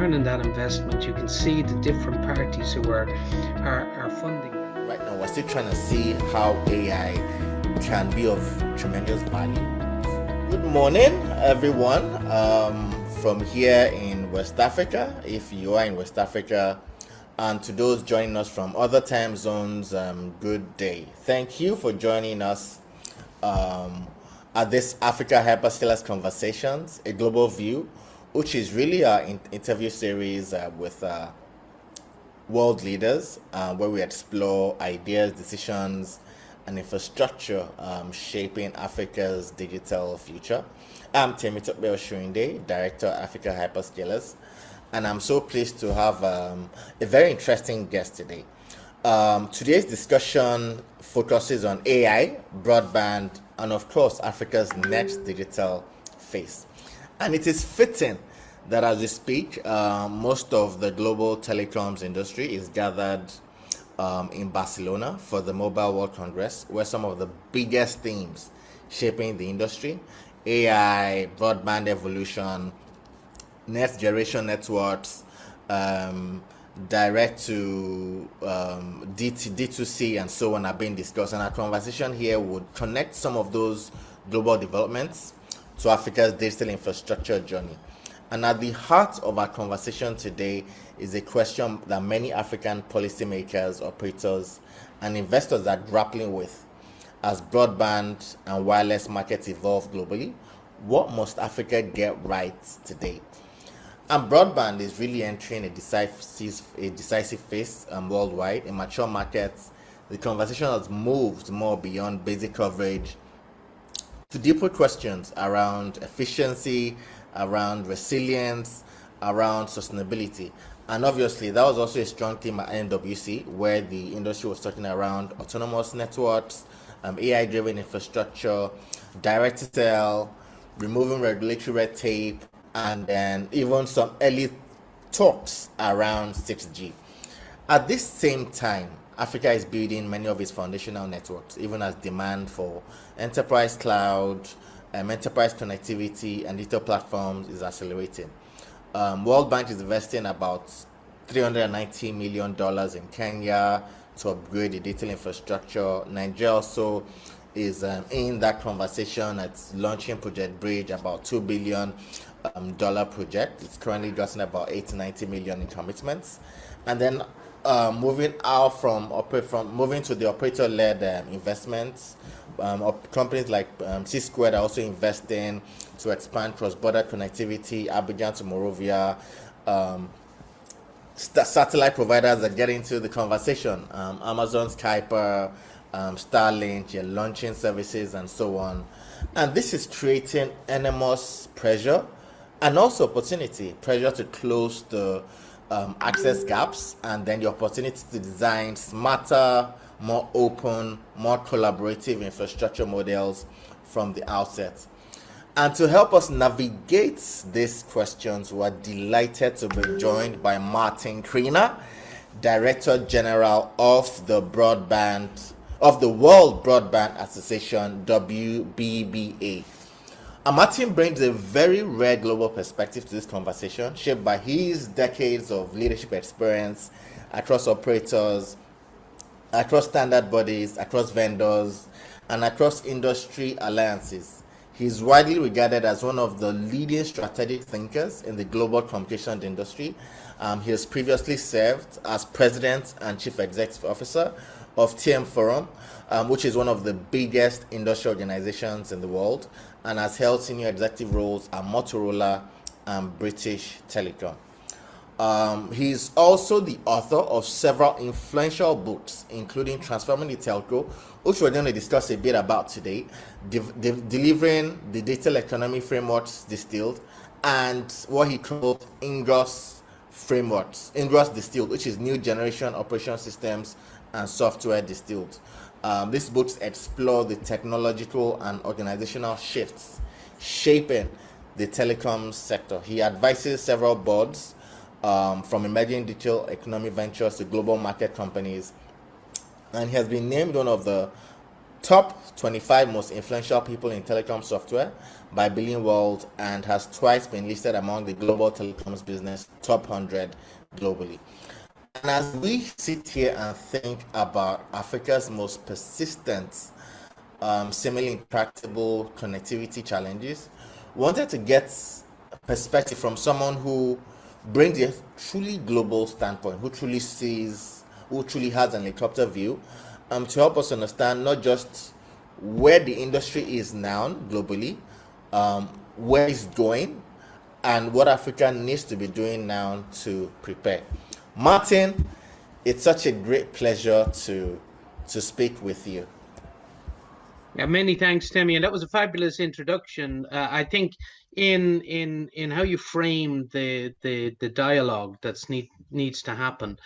return on that investment. You can see the different parties who are funding. Right now, we're still trying to see how AI can be of tremendous value. Good morning, everyone, from here in West Africa, if you are in West Africa, and to those joining us from other time zones, good day. Thank you for joining us at this Africa Hyperscalers Conversations, a global view, which is really our interview series with world leaders, where we explore ideas, decisions, and infrastructure shaping Africa's digital future. I'm Temitope Oshunde, Director of Africa Hyperscalers, and I'm so pleased to have a very interesting guest today. Today's discussion focuses on AI, broadband, and of course, Africa's next digital phase. And it is fitting that as we speak, most of the global telecoms industry is gathered in Barcelona for the Mobile World Congress, where some of the biggest themes shaping the industry, AI, broadband evolution, next generation networks, direct to D2C and so on are being discussed. And our conversation here would connect some of those global developments to Africa's digital infrastructure journey. And at the heart of our conversation today is a question that many African policymakers, operators, and investors are grappling with as broadband and wireless markets evolve globally. What must Africa get right today? And broadband is really entering a decisive phase worldwide. In mature markets, the conversation has moved more beyond basic coverage to deeper questions around efficiency, around resilience, around sustainability. And obviously, that was also a strong theme at NWC, where the industry was talking around autonomous networks, AI-driven infrastructure, direct-to-cell, removing regulatory red tape, and then even some early talks around 6G. At this same time, Africa is building many of its foundational networks, even as demand for enterprise cloud, enterprise connectivity, and digital platforms is accelerating. World Bank is investing about $390 million in Kenya to upgrade the digital infrastructure. Nigeria also is in that conversation. It's launching Project Bridge, about $2 billion project. It's currently getting about 80-90 million in commitments. And then moving to the operator-led investments, companies like C-Squared are also investing to expand cross-border connectivity, Abidjan to Monrovia. Satellite providers are getting into the conversation. Amazon, Kuiper, Starlink, you're launching services and so on. And this is creating enormous pressure and also opportunity, pressure to close the access gaps, and then the opportunity to design smarter, more open, more collaborative infrastructure models from the outset. And to help us navigate these questions, we're delighted to be joined by Martin Creaner, Director General of the World Broadband Association, WBBA. And Martin brings a very rare global perspective to this conversation, shaped by his decades of leadership experience across operators, across standard bodies, across vendors, and across industry alliances. He's widely regarded as one of the leading strategic thinkers in the global communications industry. He has previously served as President and Chief Executive Officer of TM Forum, which is one of the biggest industry organizations in the world, and has held senior executive roles at Motorola and British Telecom. He's also the author of several influential books, including Transforming the Telco, which we're going to discuss a bit about today, delivering the digital economy frameworks distilled, and what he called Ingress frameworks, Ingress distilled, which is new generation operation systems and software distilled. These books explore the technological and organizational shifts shaping the telecom sector. He advises several boards, from emerging digital economy ventures to global market companies, and he has been named one of the top 25 most influential people in telecom software by Billion World, and has twice been listed among the global telecoms business top 100 globally. And as we sit here and think about Africa's most persistent, seemingly intractable connectivity challenges, wanted to get perspective from someone who brings a truly global standpoint, who truly sees, who truly has an helicopter view, to help us understand not just where the industry is now globally, where it's going, and what Africa needs to be doing now to prepare. Martin, it's such a great pleasure to speak with you. Yeah, many thanks, Timmy, and that was a fabulous introduction. I think in how you frame the dialogue that's needs to happen,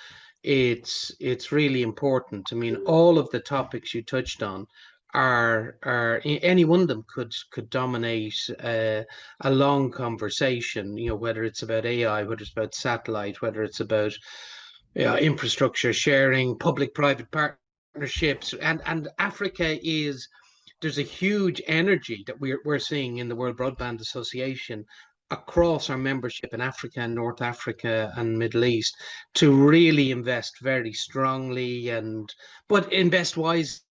it's really important. I mean, all of the topics you touched on are any one of them could dominate a long conversation. You know, whether it's about AI, whether it's about satellite, whether it's about infrastructure sharing, public-private partnerships, and Africa is there's a huge energy that we're seeing in the World Broadband Association across our membership in Africa and North Africa and Middle East to really invest very strongly and but invest wisely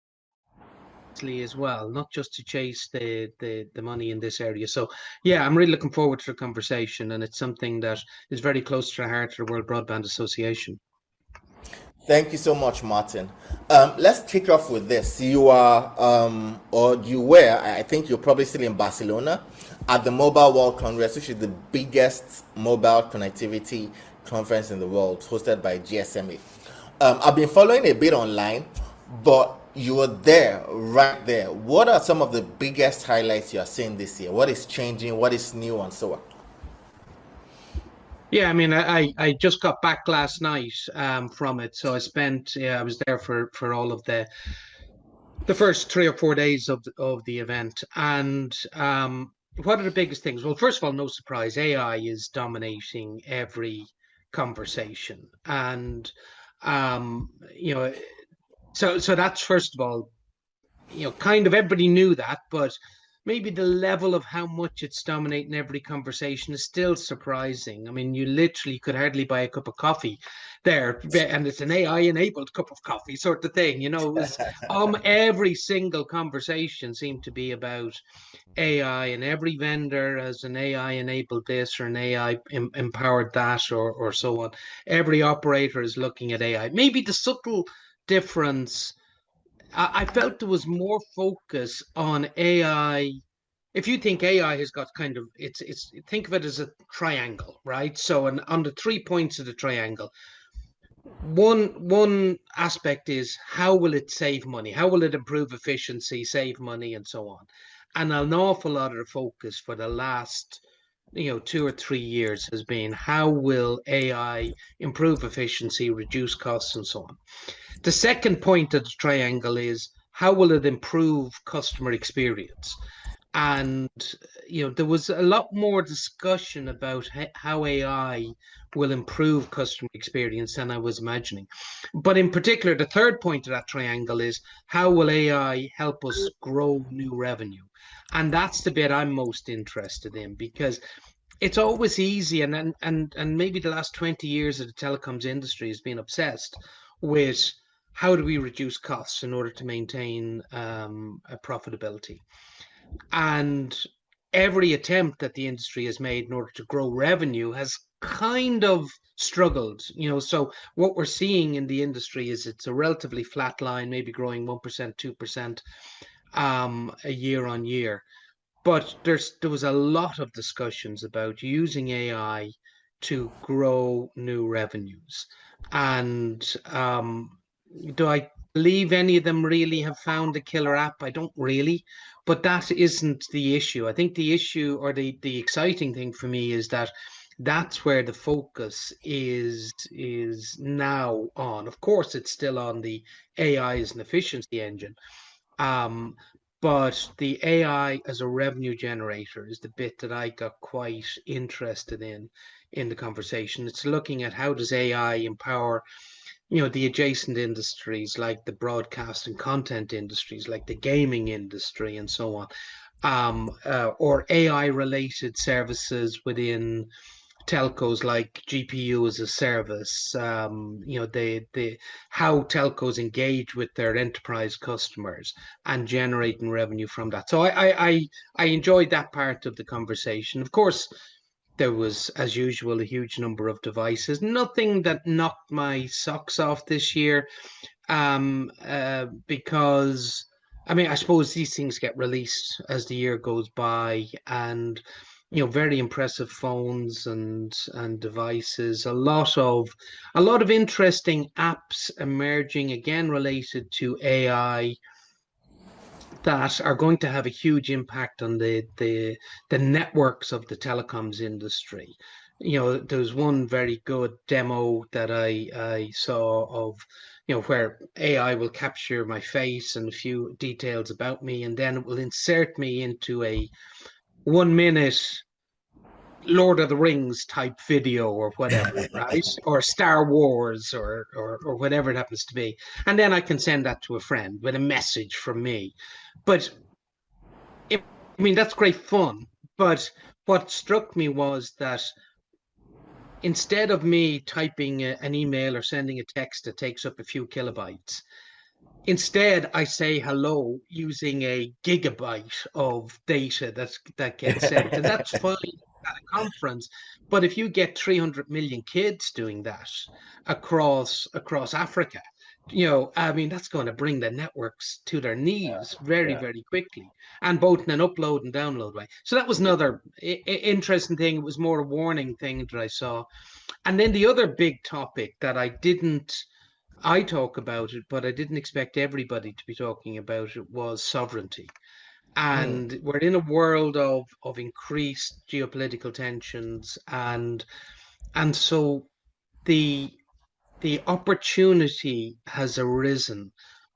as well, not just to chase the money in this area. So yeah, I'm really looking forward to the conversation, and it's something that is very close to the heart of the World Broadband Association. Thank you so much, Martin. Let's kick off with this. You are, or you were, I think you're probably still in Barcelona at the Mobile World Congress, which is the biggest mobile connectivity conference in the world, hosted by GSMA. I've been following a bit online, but you were there, right there. What are some of the biggest highlights you are seeing this year? What is changing? What is new, and so on? Yeah, I mean, I just got back last night from it, so I was there for all of the first 3 or 4 days of the event. And what are the biggest things? Well, first of all, no surprise, AI is dominating every conversation, and you know, so that's first of all, kind of everybody knew that, but maybe the level of how much it's dominating every conversation is still surprising. I mean, you literally could hardly buy a cup of coffee there, and it's an AI enabled cup of coffee sort of thing. It was every single conversation seemed to be about AI, and every vendor has an AI enabled this or an AI empowered that or so on. Every operator is looking at AI. Maybe the subtle difference I felt there was more focus on AI. If you think AI has got kind of it's think of it as a triangle, right? So on the 3 points of the triangle, one aspect is how will it save money? How will it improve efficiency, save money, and so on? And an awful lot of the focus for the last 2 or 3 years has been how will AI improve efficiency, reduce costs, and so on. The second point of the triangle is how will it improve customer experience? And there was a lot more discussion about how AI will improve customer experience than I was imagining. But in particular, the third point of that triangle is how will AI help us grow new revenue? And that's the bit I'm most interested in because it's always easy, and maybe the last 20 years of the telecoms industry has been obsessed with how do we reduce costs in order to maintain a profitability. And every attempt that the industry has made in order to grow revenue has kind of struggled. So what we're seeing in the industry is it's a relatively flat line, maybe growing 1%, 2% a year on year. But there was a lot of discussions about using AI to grow new revenues. And do I believe any of them really have found a killer app? I don't really, but that isn't the issue. I think the issue or the exciting thing for me is that that's where the focus is now on. Of course, it's still on the AI as an efficiency engine. Um, but the AI as a revenue generator is the bit that I got quite interested in the conversation. It's looking at how does AI empower the adjacent industries like the broadcast and content industries, like the gaming industry and so on, or AI related services within telcos like GPU as a service, how telcos engage with their enterprise customers and generating revenue from that. So I enjoyed that part of the conversation. Of course, there was, as usual, a huge number of devices. Nothing that knocked my socks off this year, because I mean, I suppose these things get released as the year goes by, and very impressive phones and devices. A lot of interesting apps emerging again related to AI that are going to have a huge impact on the networks of the telecoms industry. There's one very good demo that I saw of, where AI will capture my face and a few details about me, and then it will insert me into a 1 minute Lord of the Rings type video or whatever, right? Or Star Wars or whatever it happens to be. And then I can send that to a friend with a message from me. But I mean, that's great fun. But what struck me was that instead of me typing an email or sending a text that takes up a few kilobytes, instead I say hello using a gigabyte of data that gets sent. And that's fine at a conference. But if you get 300 million kids doing that across Africa, I mean, that's going to bring the networks to their knees very, Yeah. very quickly, and both in an upload and download way. So that was another interesting thing. It was more a warning thing that I saw. And then the other big topic that I talk about it, but I didn't expect everybody to be talking about it, was sovereignty. Hmm. And we're in a world of increased geopolitical tensions, and so the the opportunity has arisen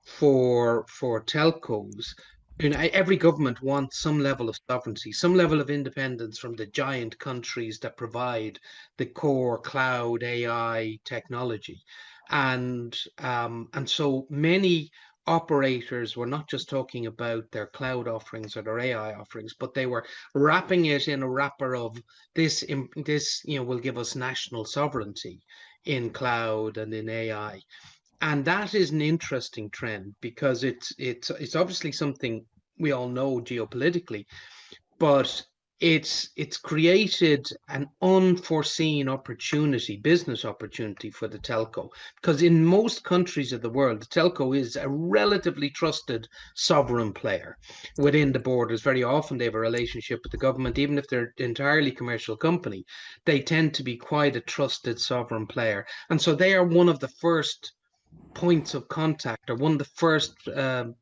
for telcos. Every government wants some level of sovereignty, some level of independence from the giant countries that provide the core cloud AI technology, and so many operators were not just talking about their cloud offerings or their AI offerings, but they were wrapping it in a wrapper of this will give us national sovereignty in cloud and in AI. And that is an interesting trend because it's obviously something we all know geopolitically, but it's created an unforeseen opportunity, business opportunity for the telco. Because in most countries of the world, the telco is a relatively trusted sovereign player within the borders. Very often they have a relationship with the government, even if they're an entirely commercial company, they tend to be quite a trusted sovereign player. And so they are one of the first points of contact, or one of the first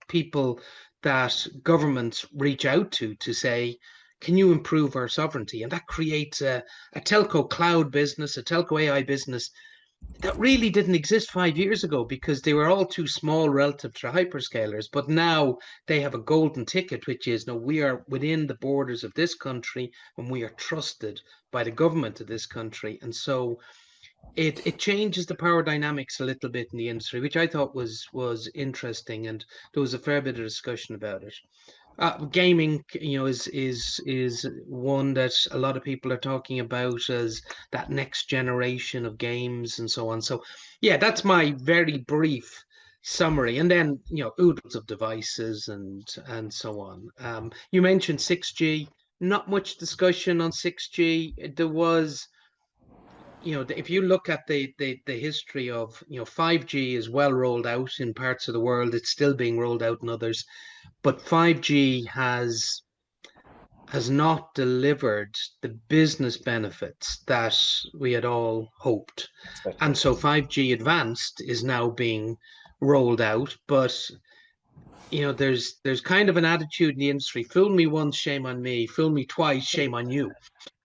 people that governments reach out to say, can you improve our sovereignty? And that creates a telco cloud business, a telco AI business that really didn't exist 5 years ago because they were all too small relative to hyperscalers. But now they have a golden ticket, which is, no, we are within the borders of this country and we are trusted by the government of this country. And so it changes the power dynamics a little bit in the industry, which I thought was interesting, and there was a fair bit of discussion about it. Gaming, is one that a lot of people are talking about as that next generation of games and so on. So, yeah, that's my very brief summary. And then, oodles of devices and so on. You mentioned 6G. Not much discussion on 6G. There was, if you look at the history of, 5G is well rolled out in parts of the world. It's still being rolled out in others, but 5G has not delivered the business benefits that we had all hoped. And Expected. so 5G advanced is now being rolled out, but there's kind of an attitude in the industry: fool me once, shame on me; fool me twice, shame on you.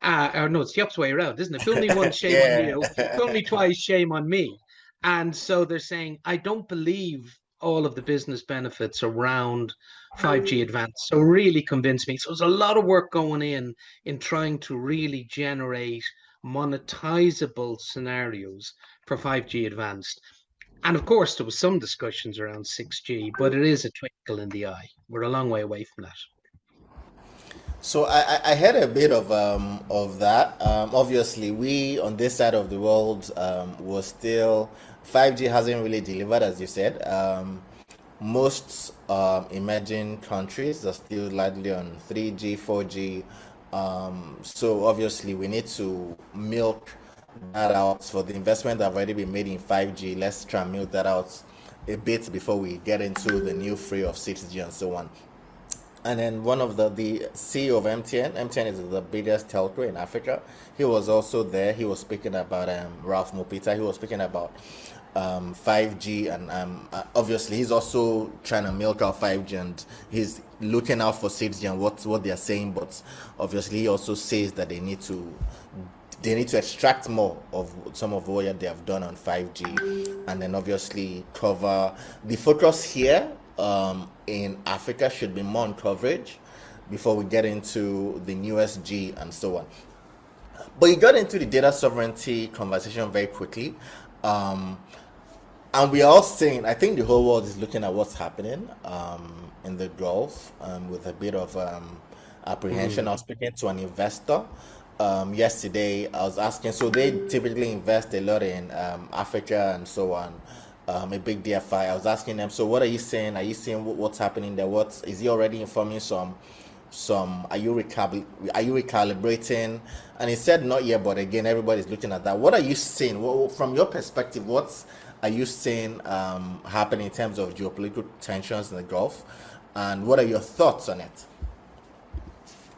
Or no, it's the opposite way around, isn't it? Fool me once, shame on Yeah. you; fool me twice, shame on me. And so they're saying, I don't believe all of the business benefits around 5G advanced. So really convince me. So there's a lot of work going in trying to really generate monetizable scenarios for 5G advanced. And of course, there was some discussions around 6G, but it is a twinkle in the eye. We're a long way away from that. So I heard a bit of that. Obviously, we on this side of the world was still 5G hasn't really delivered, as you said. Most emerging countries are still largely on 3G, 4G. So obviously, we need to milk that out for the investment that have already been made in 5G. Let's try and milk that out a bit before we get into the new free of 6G and so on. And then one of the CEO of MTN, MTN is the biggest telco in Africa. He was also there. He was speaking about Ralph Mopita. He was speaking about 5G, and obviously he's also trying to milk out 5G, and he's looking out for 6G and what they're saying. But obviously he also says that they need to extract more of some of what they have done on 5G, and then obviously cover the focus here in Africa should be more on coverage before we get into the newest G and so on. But you got into the data sovereignty conversation very quickly. And we are all saying, I think the whole world is looking at what's happening in the Gulf with a bit of apprehension. I was speaking to an investor yesterday. I was asking, so they typically invest a lot in Africa and so on, a big DFI. I was asking them, so what are you saying? Are you seeing what's happening there? What is he already informing some are you recalibrating? And he said not yet, but again, everybody's looking at that. What are you seeing? From your perspective, what are you seeing happening in terms of geopolitical tensions in the Gulf, and what are your thoughts on it?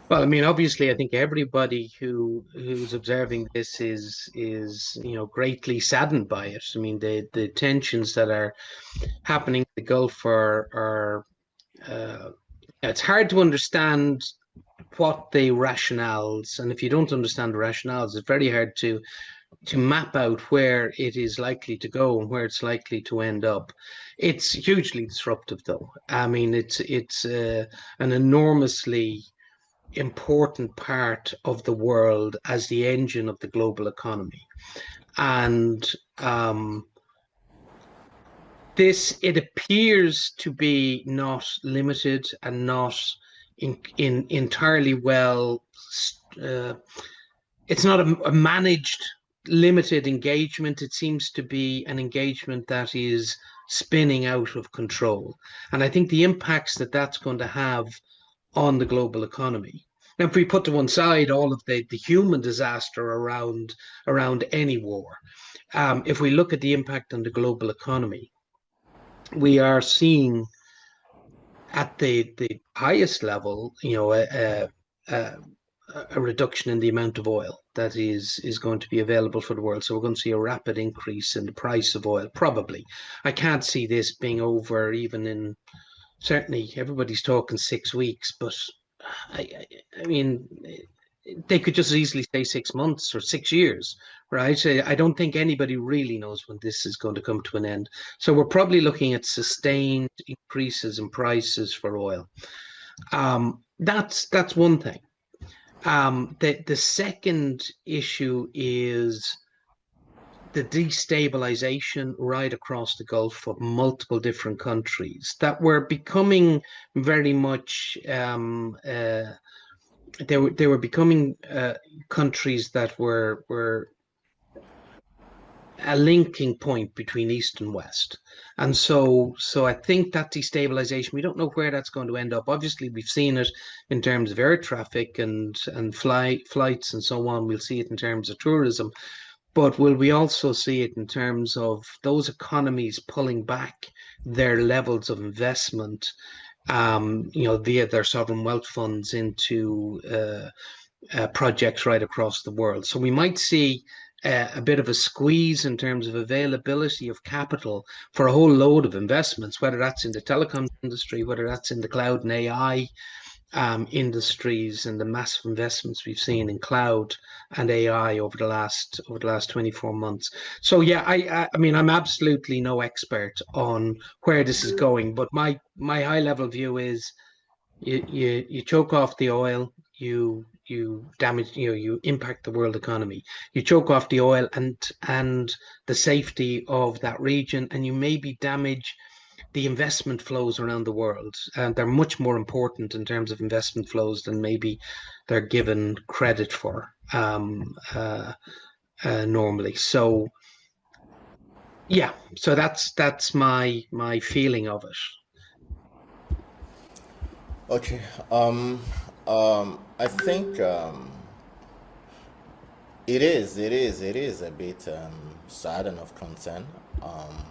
Well, I mean, obviously, I think everybody who's observing this is greatly saddened by it. I mean, the tensions that are happening in the Gulf are it's hard to understand what the rationales, and if you don't understand the rationales, it's very hard to map out where it is likely to go and where it's likely to end up. It's hugely disruptive, though. I mean, it's an enormously important part of the world as the engine of the global economy. And it appears to be not limited and not entirely well. It's not a managed limited engagement. It seems to be an engagement that is spinning out of control, and I think the impacts that that's going to have on the global economy. Now, if we put to one side all of the human disaster around any war, if we look at the impact on the global economy, we are seeing at the highest level, a reduction in the amount of oil that is going to be available for the world. So we're going to see a rapid increase in the price of oil, probably. I can't see this being over even in, certainly everybody's talking 6 weeks, but I mean, they could just easily say 6 months or 6 years, right? I don't think anybody really knows when this is going to come to an end. So we're probably looking at sustained increases in prices for oil. That's one thing. The second issue is the destabilization right across the Gulf of multiple different countries that were becoming very much they were becoming countries that were a linking point between East and West. And so I think that destabilization, we don't know where that's going to end up. Obviously, we've seen it in terms of air traffic and flights and so on. We'll see it in terms of tourism. But will we also see it in terms of those economies pulling back their levels of investment, via their sovereign wealth funds into projects right across the world? So we might see a bit of a squeeze in terms of availability of capital for a whole load of investments, whether that's in the telecom industry, whether that's in the cloud and AI industries, and the massive investments we've seen in cloud and AI over the last 24 months. So yeah, I mean, I'm absolutely no expert on where this is going, but my high level view is you choke off the oil, damage, you impact the world economy. You choke off the oil and the safety of that region, and you maybe damage the investment flows around the world. And they're much more important in terms of investment flows than maybe they're given credit for normally. So yeah, so that's my feeling of it. Okay. I think it is a bit sad and of concern. Um,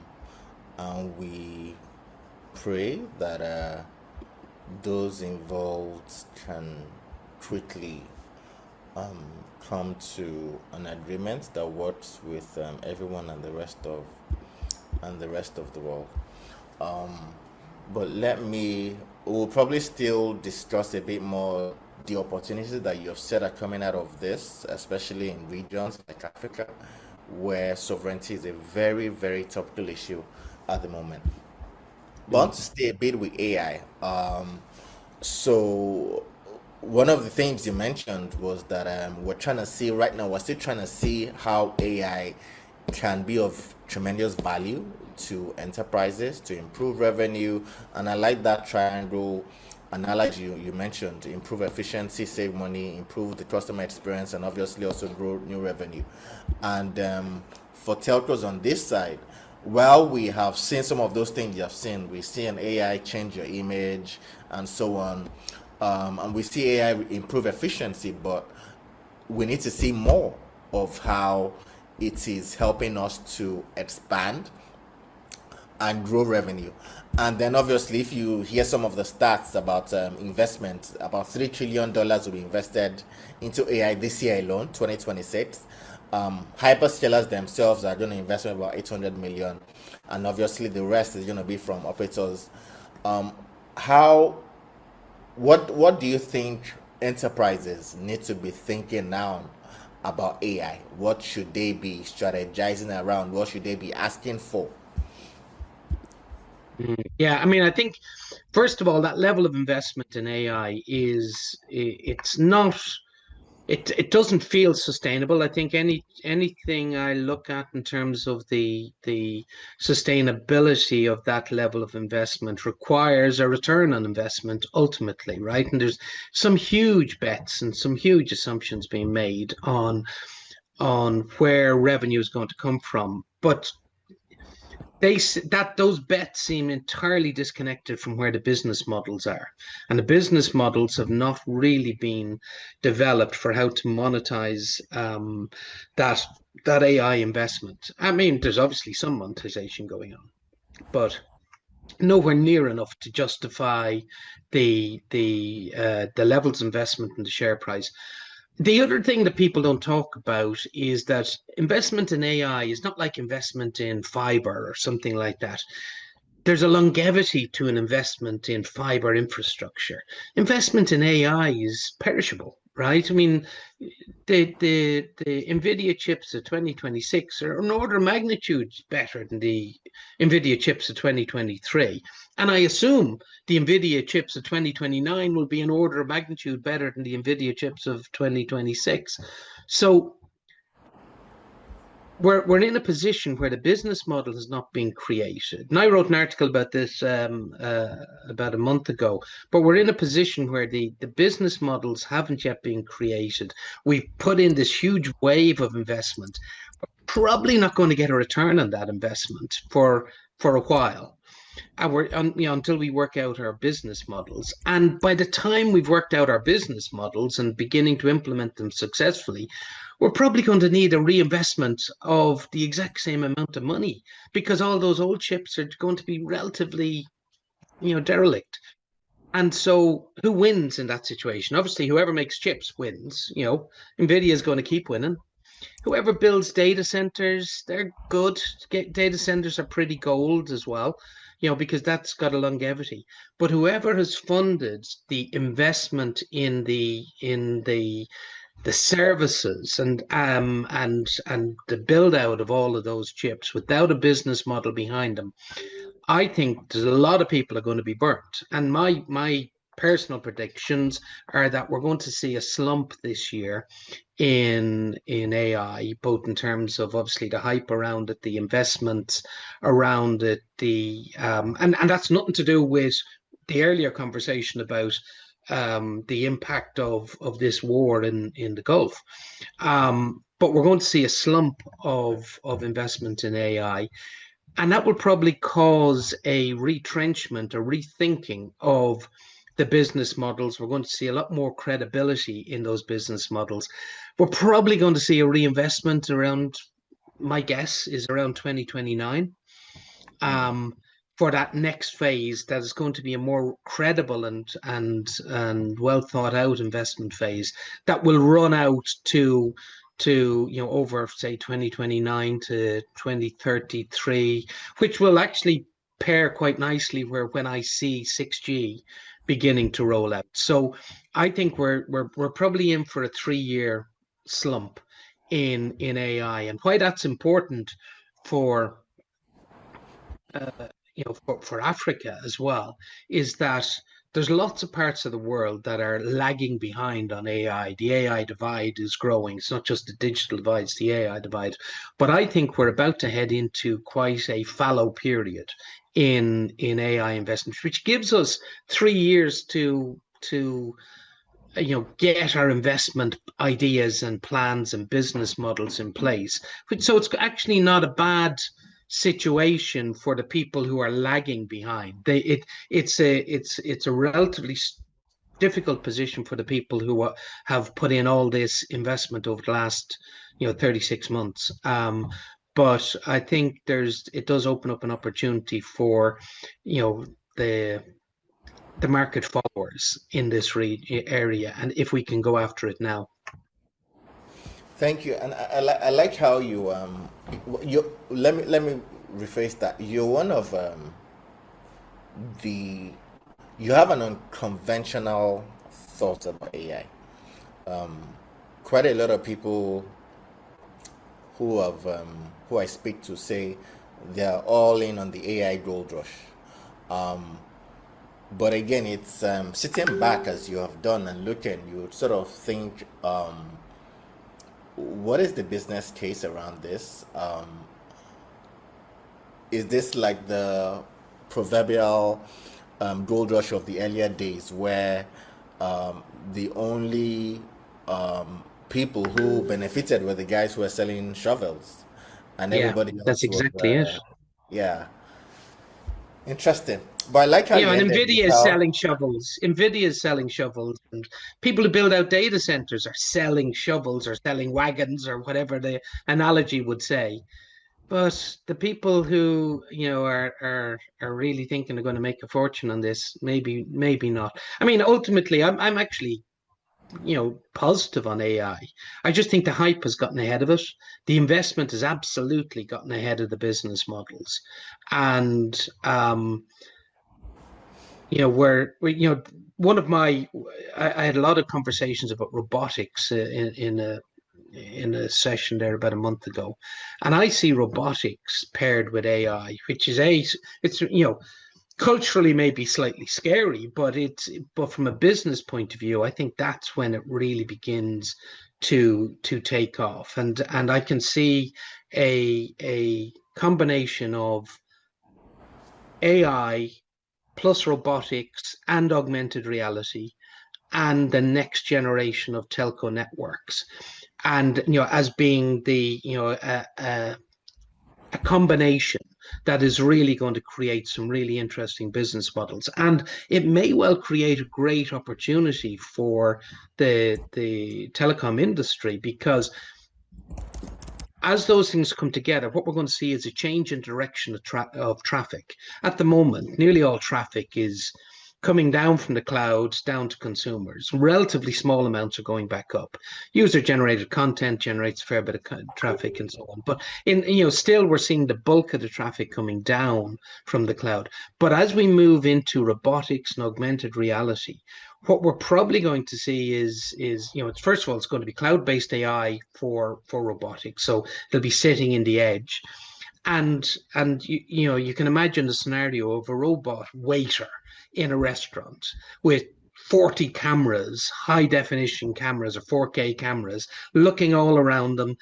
and we pray that those involved can quickly um, come to an agreement that works with everyone and the rest of the world. Um, but we'll probably still discuss a bit more the opportunities that you have said are coming out of this, especially in regions like Africa, where sovereignty is a very, very topical issue at the moment. But to stay a bit with AI, so one of the things you mentioned was that we're trying to see right now, we're still trying to see how AI can be of tremendous value to enterprises to improve revenue. And I like that triangle analogy you mentioned: improve efficiency, save money, improve the customer experience, and obviously also grow new revenue. And for telcos on this side, well, we have seen some of those things you have seen. We see an AI change your image and so on. And we see AI improve efficiency, but we need to see more of how it is helping us to expand and grow revenue. And then obviously, if you hear some of the stats about investment, about $3 trillion will be invested into AI this year alone, 2026. Hyperscalers themselves are going to invest about 800 million, and obviously the rest is going to be from operators. Um, how what do you think enterprises need to be thinking now about AI? What should they be strategizing around? What should they be asking for? Yeah, I mean, I think first of all, that level of investment in AI it's not it doesn't feel sustainable. I think anything I look at in terms of the sustainability of that level of investment requires a return on investment ultimately, right? And there's some huge bets and some huge assumptions being made on where revenue is going to come from. But that those bets seem entirely disconnected from where the business models are, and the business models have not really been developed for how to monetize that that AI investment. I mean, there's obviously some monetization going on, but nowhere near enough to justify the levels of investment in the share price. The other thing that people don't talk about is that investment in AI is not like investment in fiber or something like that. There's a longevity to an investment in fiber infrastructure. Investment in AI is perishable, right? I mean, the Nvidia chips of 2026 are an order of magnitude better than the Nvidia chips of 2023. And I assume the Nvidia chips of 2029 will be an order of magnitude better than the Nvidia chips of 2026. So we're in a position where the business model has not been created. And I wrote an article about this about a month ago, but we're in a position where the business models haven't yet been created. We've put in this huge wave of investment, probably not going to get a return on that investment for a while. And until we work out our business models. And by the time we've worked out our business models and beginning to implement them successfully, we're probably going to need a reinvestment of the exact same amount of money because all those old chips are going to be relatively, derelict. And so who wins in that situation? Obviously, whoever makes chips wins. Nvidia is going to keep winning. Whoever builds data centers, they're good. Data centers are pretty gold as well, because that's got a longevity. But whoever has funded the investment in the services and the build out of all of those chips without a business model behind them, I think there's a lot of people are going to be burnt. And my personal predictions are that we're going to see a slump this year in AI, both in terms of obviously the hype around it, the investments around it, and that's nothing to do with the earlier conversation about the impact of this war in the Gulf. But we're going to see a slump of investment in AI, and that will probably cause a retrenchment, a rethinking of the business models. We're going to see a lot more credibility in those business models. We're probably going to see a reinvestment around, my guess is around 2029, for that next phase that is going to be a more credible and well thought out investment phase that will run out to over say 2029 to 2033, which will actually pair quite nicely where when I see 6G beginning to roll out. So I think we're probably in for a 3-year slump in AI, and why that's important for for Africa as well is that there's lots of parts of the world that are lagging behind on AI. The AI divide is growing. It's not just the digital divide, it's the AI divide. But I think we're about to head into quite a fallow period in AI investment, which gives us 3 years to get our investment ideas and plans and business models in place. So it's actually not a bad situation for the people who are lagging behind. It's a relatively difficult position for the people who have put in all this investment over the last 36 months. But I think it does open up an opportunity for the market followers in this area, and if we can go after it now. Thank you, and I like how you let me rephrase that. You're one of the you have an unconventional thought about AI. Quite a lot of people who I speak to say they're all in on the AI gold rush. But again, it's sitting back as you have done and looking, you would sort of think, what is the business case around this? Is this like the proverbial gold rush of the earlier days where the only people who benefited were the guys who were selling shovels and Yeah, everybody that's else was, exactly it. yeah, interesting. But I like how you And ended with Nvidia is how, selling shovels. Nvidia is selling shovels, and people who build out data centers are selling shovels or selling wagons or whatever the analogy would say. But the people who are really thinking they're going to make a fortune on this, maybe not. I mean, ultimately, I'm actually positive on AI. I just think the hype has gotten ahead of it. The investment has absolutely gotten ahead of the business models, and one of I had a lot of conversations about robotics in a session there about a month ago, and I see robotics paired with AI, which is it's culturally maybe slightly scary, but from a business point of view, I think that's when it really begins to take off, and I can see a combination of AI plus robotics and augmented reality and the next generation of telco networks, and as being a combination that is really going to create some really interesting business models, and it may well create a great opportunity for the telecom industry, because as those things come together, what we're going to see is a change in direction of traffic. At the moment, nearly all traffic is coming down from the clouds down to consumers. Relatively small amounts are going back up. User-generated content generates a fair bit of traffic and so on. But still we're seeing the bulk of the traffic coming down from the cloud. But as we move into robotics and augmented reality, what we're probably going to see is first of all, it's going to be cloud-based AI for robotics. So they'll be sitting in the edge. And you can imagine the scenario of a robot waiter in a restaurant with 40 cameras, high definition cameras or 4K cameras, looking all around them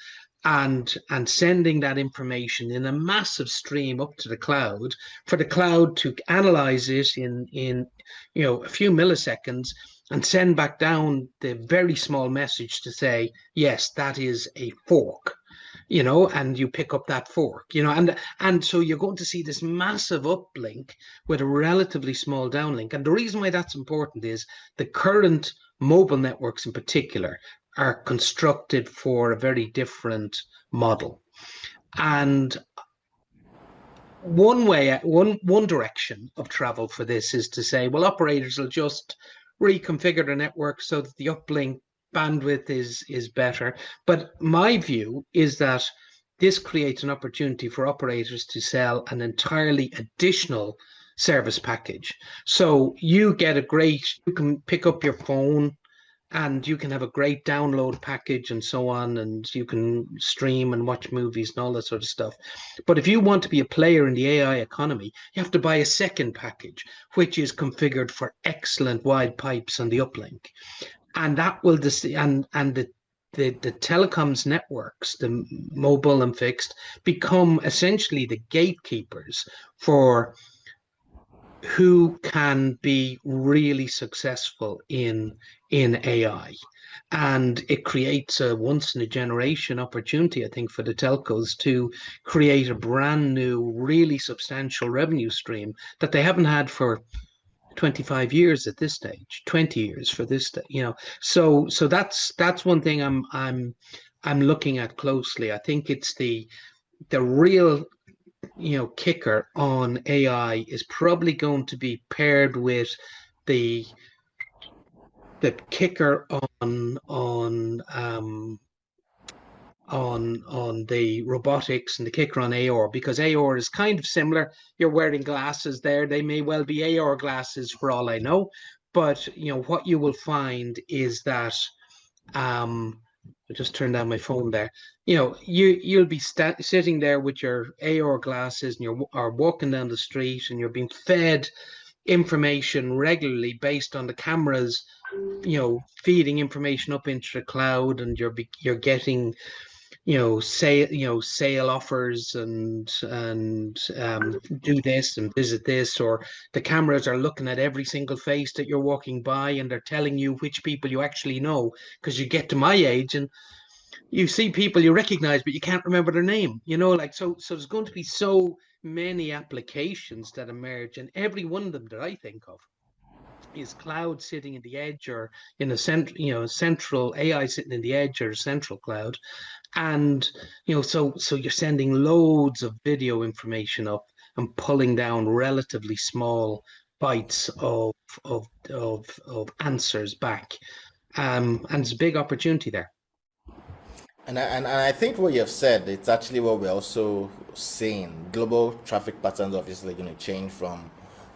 and sending that information in a massive stream up to the cloud for the cloud to analyze it in a few milliseconds and send back down the very small message to say, yes, that is a fork, and you pick up that fork, and so you're going to see this massive uplink with a relatively small downlink. And the reason why that's important is the current mobile networks in particular are constructed for a very different model. And one direction of travel for this is to say, well, operators will just reconfigure the network so that the uplink bandwidth is better. But my view is that this creates an opportunity for operators to sell an entirely additional service package. So you can pick up your phone and you can have a great download package and so on, and you can stream and watch movies and all that sort of stuff. But if you want to be a player in the AI economy, you have to buy a second package, which is configured for excellent wide pipes on the uplink. And that will the telecoms networks, the mobile and fixed, become essentially the gatekeepers for who can be really successful in AI. And it creates a once in a generation opportunity, I think, for the telcos to create a brand new, really substantial revenue stream that they haven't had for 25 years at this stage, 20 years for this, so that's one thing I'm looking at closely. I think it's the real kicker on AI is probably going to be paired with the kicker on the robotics and the kicker on AR, because AR is kind of similar. You're wearing glasses there. They may well be AR glasses for all I know. But what you will find is that I just turned down my phone there. You'll be sitting there with your AR glasses and you're walking down the street and you're being fed information regularly based on the cameras, feeding information up into the cloud, and you're getting sale offers and do this and visit this, or the cameras are looking at every single face that you're walking by and they're telling you which people you actually know, because you get to my age and you see people you recognize but you can't remember their name, so there's going to be so many applications that emerge, and every one of them that I think of is cloud sitting in the edge, or in a central AI sitting in the edge, or a central cloud. And so you're sending loads of video information up and pulling down relatively small bites of answers back, and it's a big opportunity there. And I think what you have said, it's actually what we're also seeing. Global traffic patterns obviously going to change from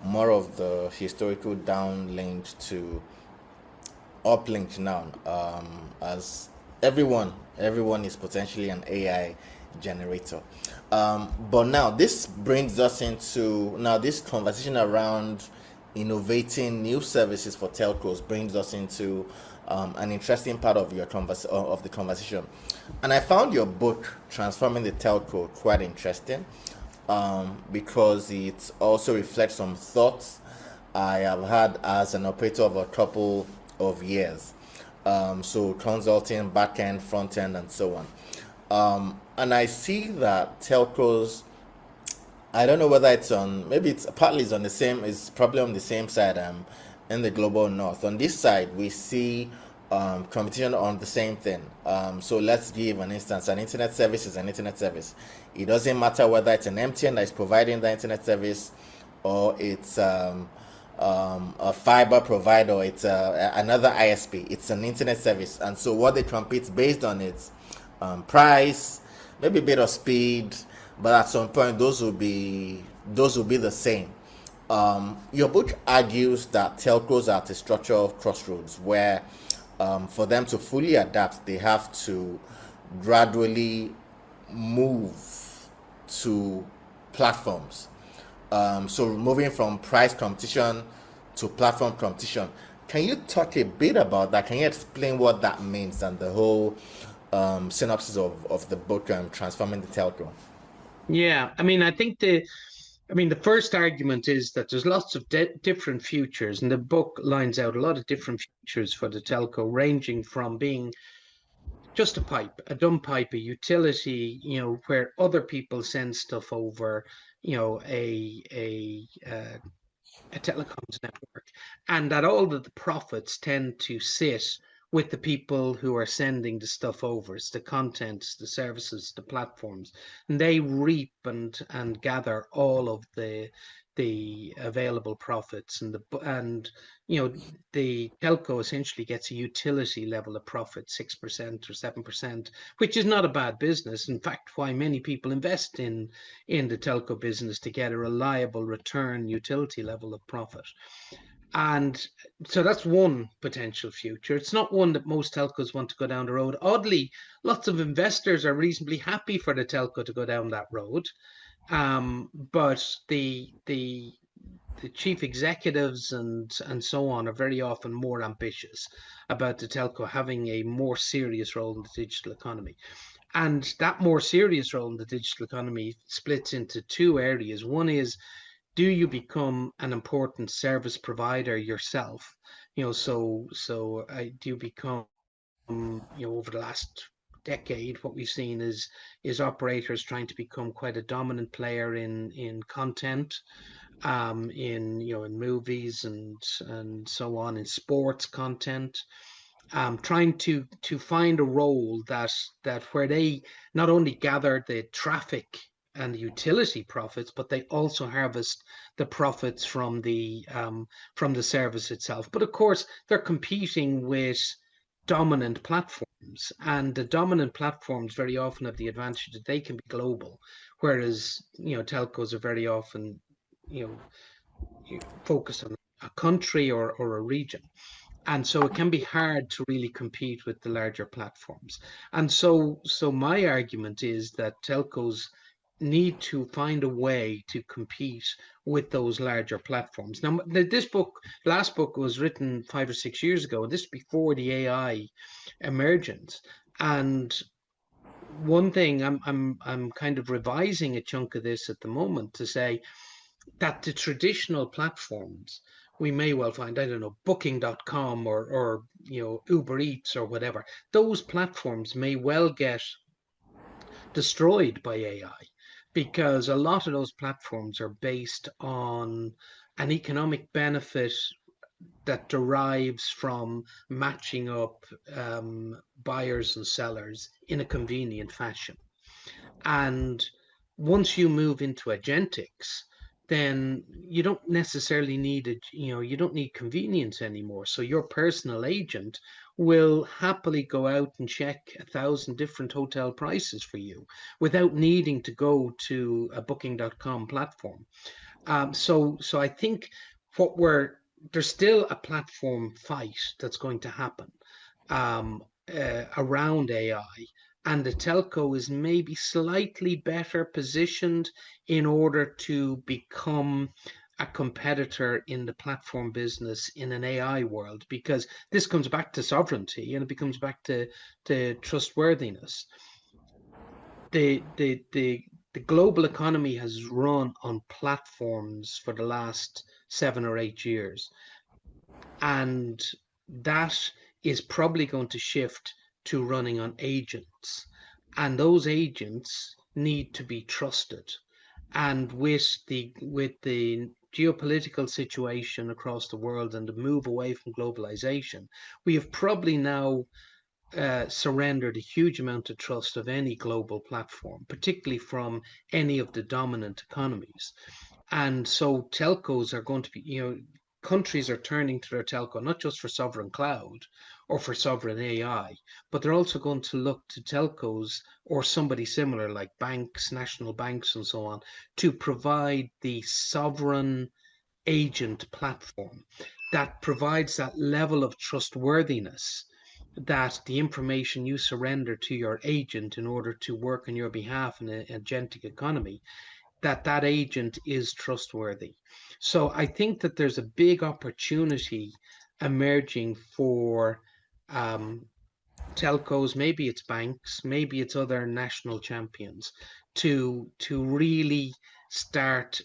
more of the historical downlink to uplink now, as everyone is potentially an AI generator. But now this brings us into this conversation around innovating new services for telcos brings us into an interesting part of of the conversation. And I found your book, Transforming the Telco, quite interesting, because it also reflects some thoughts I have had as an operator of a couple of years. So consulting, back end, front end, and so on. And I see that telcos, I don't know whether it's maybe it's partly on the same, it's probably on the same side in the global north. On this side, we see competition on the same thing. So let's give an instance. An internet service is an internet service. It doesn't matter whether it's an MTN that is providing the internet service, or it's a fiber provider, or it's another ISP. It's an internet service. And so what they compete based on is price, maybe a bit of speed, but at some point those will be the same. Your book argues that telcos are at a structural crossroads where for them to fully adapt, they have to gradually move to platforms. So moving from price competition to platform competition. Can you talk a bit about that? Can you explain what that means and the whole synopsis of the book, Transforming the Telco? Yeah, I mean, the first argument is that there's lots of different futures, and the book lines out a lot of different futures for the telco, ranging from being just a pipe, a dumb pipe, a utility, where other people send stuff over, a telecoms network, and that all of the profits tend to sit with the people who are sending the stuff over. It's the contents, the services, the platforms, and they reap and gather all of the available profits, and the telco essentially gets a utility level of profit, 6% or 7%, which is not a bad business. In fact, why many people invest in the telco business, to get a reliable return utility level of profit. And so that's one potential future. It's not one that most telcos want to go down the road. Oddly, lots of investors are reasonably happy for the telco to go down that road. But the chief executives and so on are very often more ambitious about the telco having a more serious role in the digital economy. And that more serious role in the digital economy splits into two areas. One is, do you become an important service provider yourself? Do you become, over the last decade, what we've seen is operators trying to become quite a dominant player in content, in movies and so on, in sports content, trying to find a role that where they not only gather the traffic and the utility profits, but they also harvest the profits from the service itself. But of course, they're competing with dominant platforms, and the dominant platforms very often have the advantage that they can be global, whereas telcos are very often you know focused on a country or a region. And so it can be hard to really compete with the larger platforms. And so my argument is that telcos need to find a way to compete with those larger platforms. Now, last book was written 5 or 6 years ago, this before the AI emergence. And one thing, I'm kind of revising a chunk of this at the moment to say that the traditional platforms, we may well find, I don't know, booking.com or Uber Eats or whatever, those platforms may well get destroyed by AI, because a lot of those platforms are based on an economic benefit that derives from matching up buyers and sellers in a convenient fashion. And once you move into agentics, then you don't necessarily need you don't need convenience anymore. So your personal agent will happily go out and check 1,000 different hotel prices for you without needing to go to a booking.com platform. So I think there's still a platform fight that's going to happen around AI, and the telco is maybe slightly better positioned in order to become a competitor in the platform business in an AI world, because this comes back to sovereignty and it becomes back to trustworthiness. The global economy has run on platforms for the last 7 or 8 years, and that is probably going to shift to running on agents, and those agents need to be trusted. And with the geopolitical situation across the world and the move away from globalization, we have probably now surrendered a huge amount of trust of any global platform, particularly from any of the dominant economies. And so telcos are going to be, countries are turning to their telco, not just for sovereign cloud or for sovereign AI, but they're also going to look to telcos or somebody similar like banks, national banks, and so on, to provide the sovereign agent platform that provides that level of trustworthiness, that the information you surrender to your agent in order to work on your behalf in an agentic economy, that agent is trustworthy. So I think that there's a big opportunity emerging for telcos, maybe it's banks, maybe it's other national champions, to really start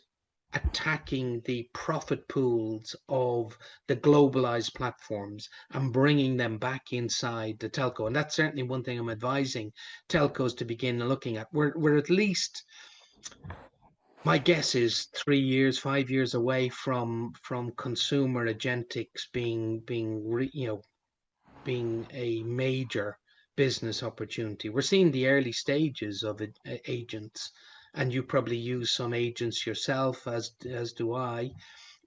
attacking the profit pools of the globalized platforms and bringing them back inside the telco. And that's certainly one thing I'm advising telcos to begin looking at. We're at least, my guess is 3 years, 5 years away from consumer agentics being a major business opportunity. We're seeing the early stages of it, agents, and you probably use some agents yourself, as do I,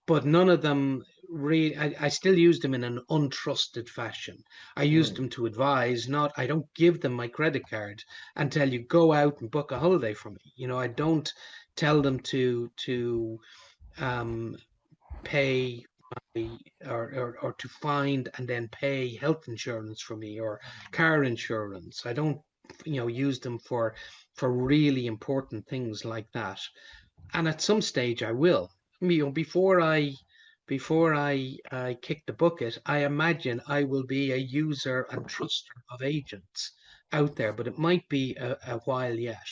but none of them really. I still use them in an untrusted fashion. I use them to advise, not. I don't give them my credit card and tell you go out and book a holiday for me. I don't tell them to um, pay or to find and then pay health insurance for me or car insurance. I don't, use them for really important things like that. And at some stage I will. Before I kick the bucket, I imagine I will be a user and truster of agents out there, but it might be a while yet.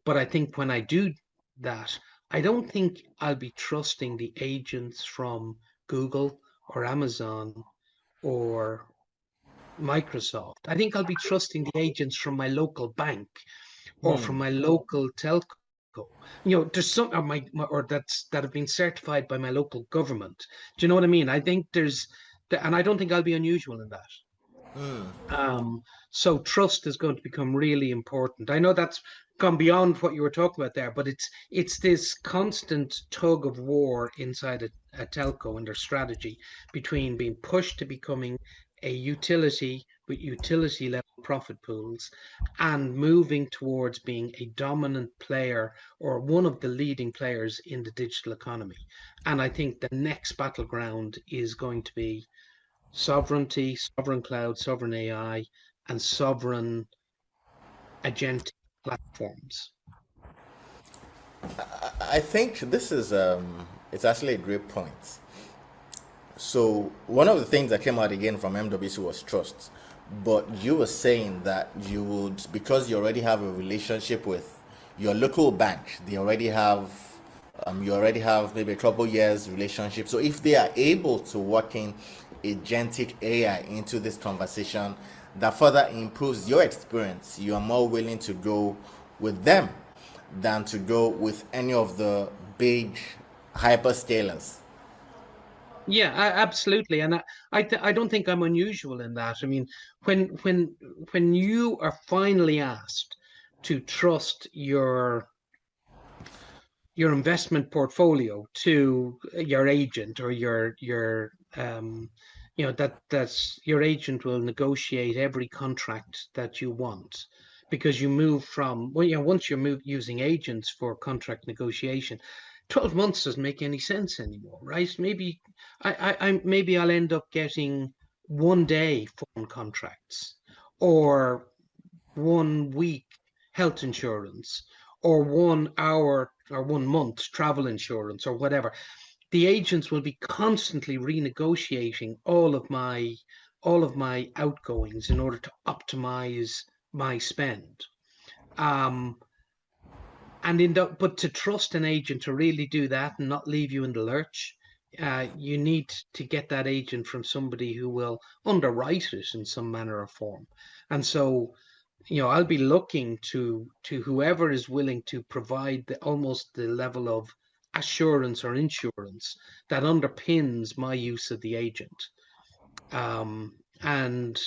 But I think when I do that, I don't think I'll be trusting the agents from Google or Amazon or Microsoft. I think I'll be trusting the agents from my local bank or from my local telco. There's some or that have been certified by my local government. Do you know what I mean? I think and I don't think I'll be unusual in that. So trust is going to become really important. I know that's gone beyond what you were talking about there, but it's this constant tug of war inside a telco and their strategy between being pushed to becoming a utility with utility level profit pools and moving towards being a dominant player or one of the leading players in the digital economy. And I think the next battleground is going to be sovereignty, sovereign cloud, sovereign AI, and sovereign agentic platforms. I think this is it's actually a great point. So one of the things that came out again from MWC was trust. But you were saying that you would, because you already have a relationship with your local bank, you already have maybe a couple years relationship. So if they are able to work in agentic AI into this conversation, that further improves your experience. You are more willing to go with them than to go with any of the big hyperscalers. Yeah, absolutely, and I don't think I'm unusual in that. I mean, when you are finally asked to trust your investment portfolio to your agent or your that's your agent will negotiate every contract that you want because you move from once you're using agents for contract negotiation, 12 months doesn't make any sense anymore, right? Maybe maybe I'll end up getting 1 day phone contracts or 1 week health insurance or 1 hour or 1 month travel insurance or whatever. The agents will be constantly renegotiating all of my outgoings in order to optimize my spend. Um, but to trust an agent to really do that and not leave you in the lurch, you need to get that agent from somebody who will underwrite it in some manner or form. And so, I'll be looking to whoever is willing to provide almost the level of assurance or insurance that underpins my use of the agent. And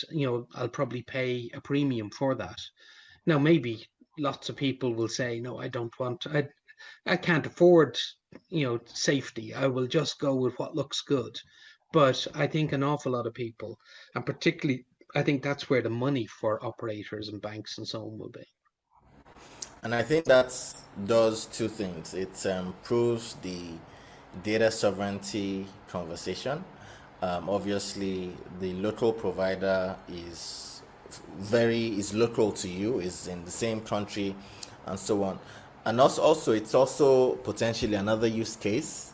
I'll probably pay a premium for that. Now, maybe lots of people will say, no, I don't want to, I can't afford, safety. I will just go with what looks good. But I think an awful lot of people, and particularly, I think that's where the money for operators and banks and so on will be. And I think that does two things. It improves the data sovereignty conversation. Obviously, the local provider is local to you, is in the same country, and so on. And also it's also potentially another use case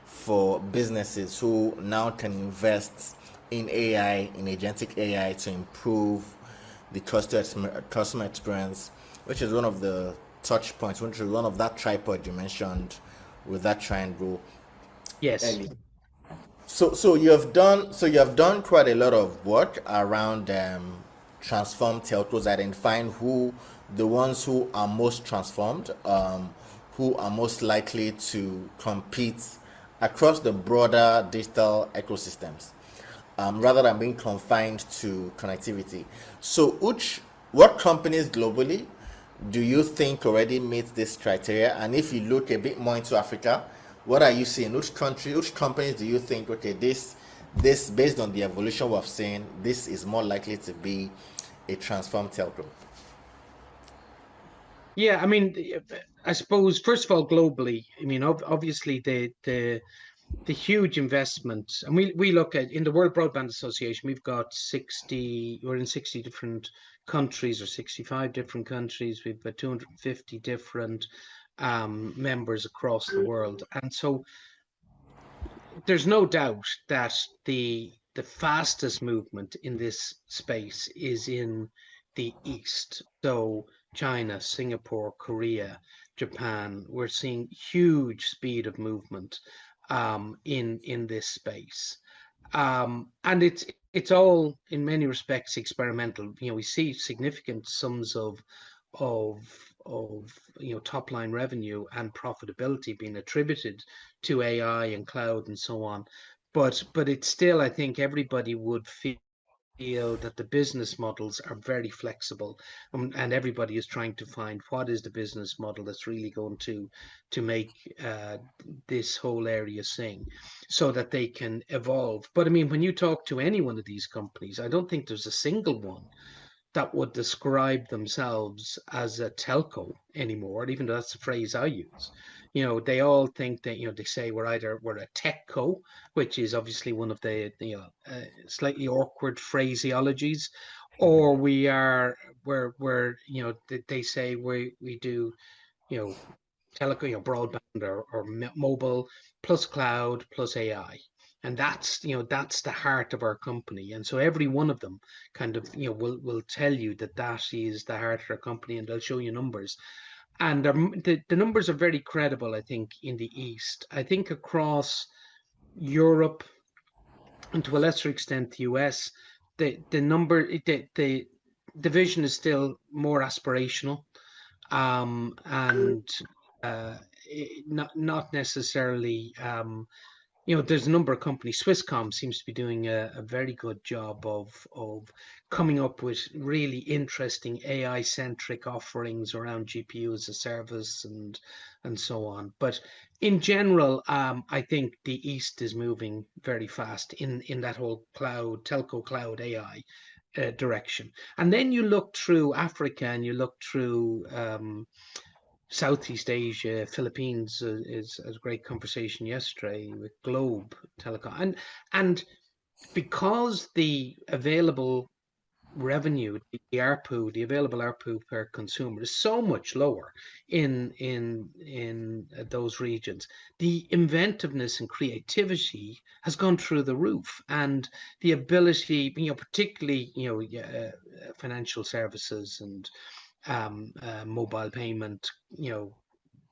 for businesses who now can invest in AI, in agentic AI, to improve the customer experience, which is one of the touch points, which is one of that tripod you mentioned with that triangle Yes. earlier. So you have done quite a lot of work around transform telcos, identifying who the ones who are most transformed, who are most likely to compete across the broader digital ecosystems, rather than being confined to connectivity. So, what companies globally do you think already meet this criteria? And if you look a bit more into Africa, what are you seeing? Which companies do you think, okay, this based on the evolution we've seen, this is more likely to be a transformed telco? Yeah, I mean, I suppose first of all, globally, I mean, obviously the huge investments, and we look at in the World Broadband Association, we've got 60, we're in 60 different countries or 65 different countries. We've got 250 different members across the world, and so there's no doubt that the fastest movement in this space is in the East. So China, Singapore, Korea, Japan, we're seeing huge speed of movement in this space. And it's all in many respects experimental. You know, we see significant sums of top line revenue and profitability being attributed to AI and cloud and so on. But it's still, I think everybody would feel that the business models are very flexible, and everybody is trying to find what is the business model that's really going to make this whole area sing, so that they can evolve. But I mean, when you talk to any one of these companies, I don't think there's a single one that would describe themselves as a telco anymore, even though that's the phrase I use. You know, they all think that, they say we're a tech co, which is obviously one of the slightly awkward phraseologies, or they say we do, you know, telecom, broadband or mobile plus cloud plus AI. And that's the heart of our company. And so every one of them kind of, will tell you that that is the heart of our company, and they'll show you numbers. And the numbers are very credible, I think, in the East. I think across Europe and to a lesser extent the US, the number the vision is still more aspirational, and not necessarily. There's a number of companies. Swisscom seems to be doing a very good job of coming up with really interesting AI centric offerings around GPU as a service and so on. But in general, I think the East is moving very fast in that whole cloud telco cloud AI direction. And then you look through Africa and you look through Southeast Asia, Philippines is a great conversation yesterday with Globe Telecom, and because the available revenue, the available ARPU per consumer is so much lower in those regions. The inventiveness and creativity has gone through the roof, and the ability, particularly financial services and mobile payment,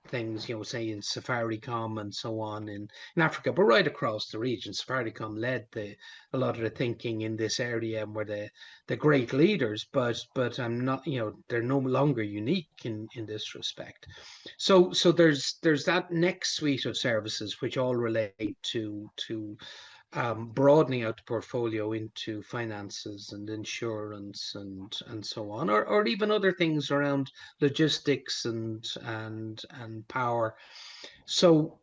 things, say in Safaricom and so on in Africa, but right across the region. Safaricom led a lot of the thinking in this area and were the great leaders, but I'm not, they're no longer unique in this respect. So there's that next suite of services which all relate to broadening out the portfolio into finances and insurance and so on, or even other things around logistics and power. So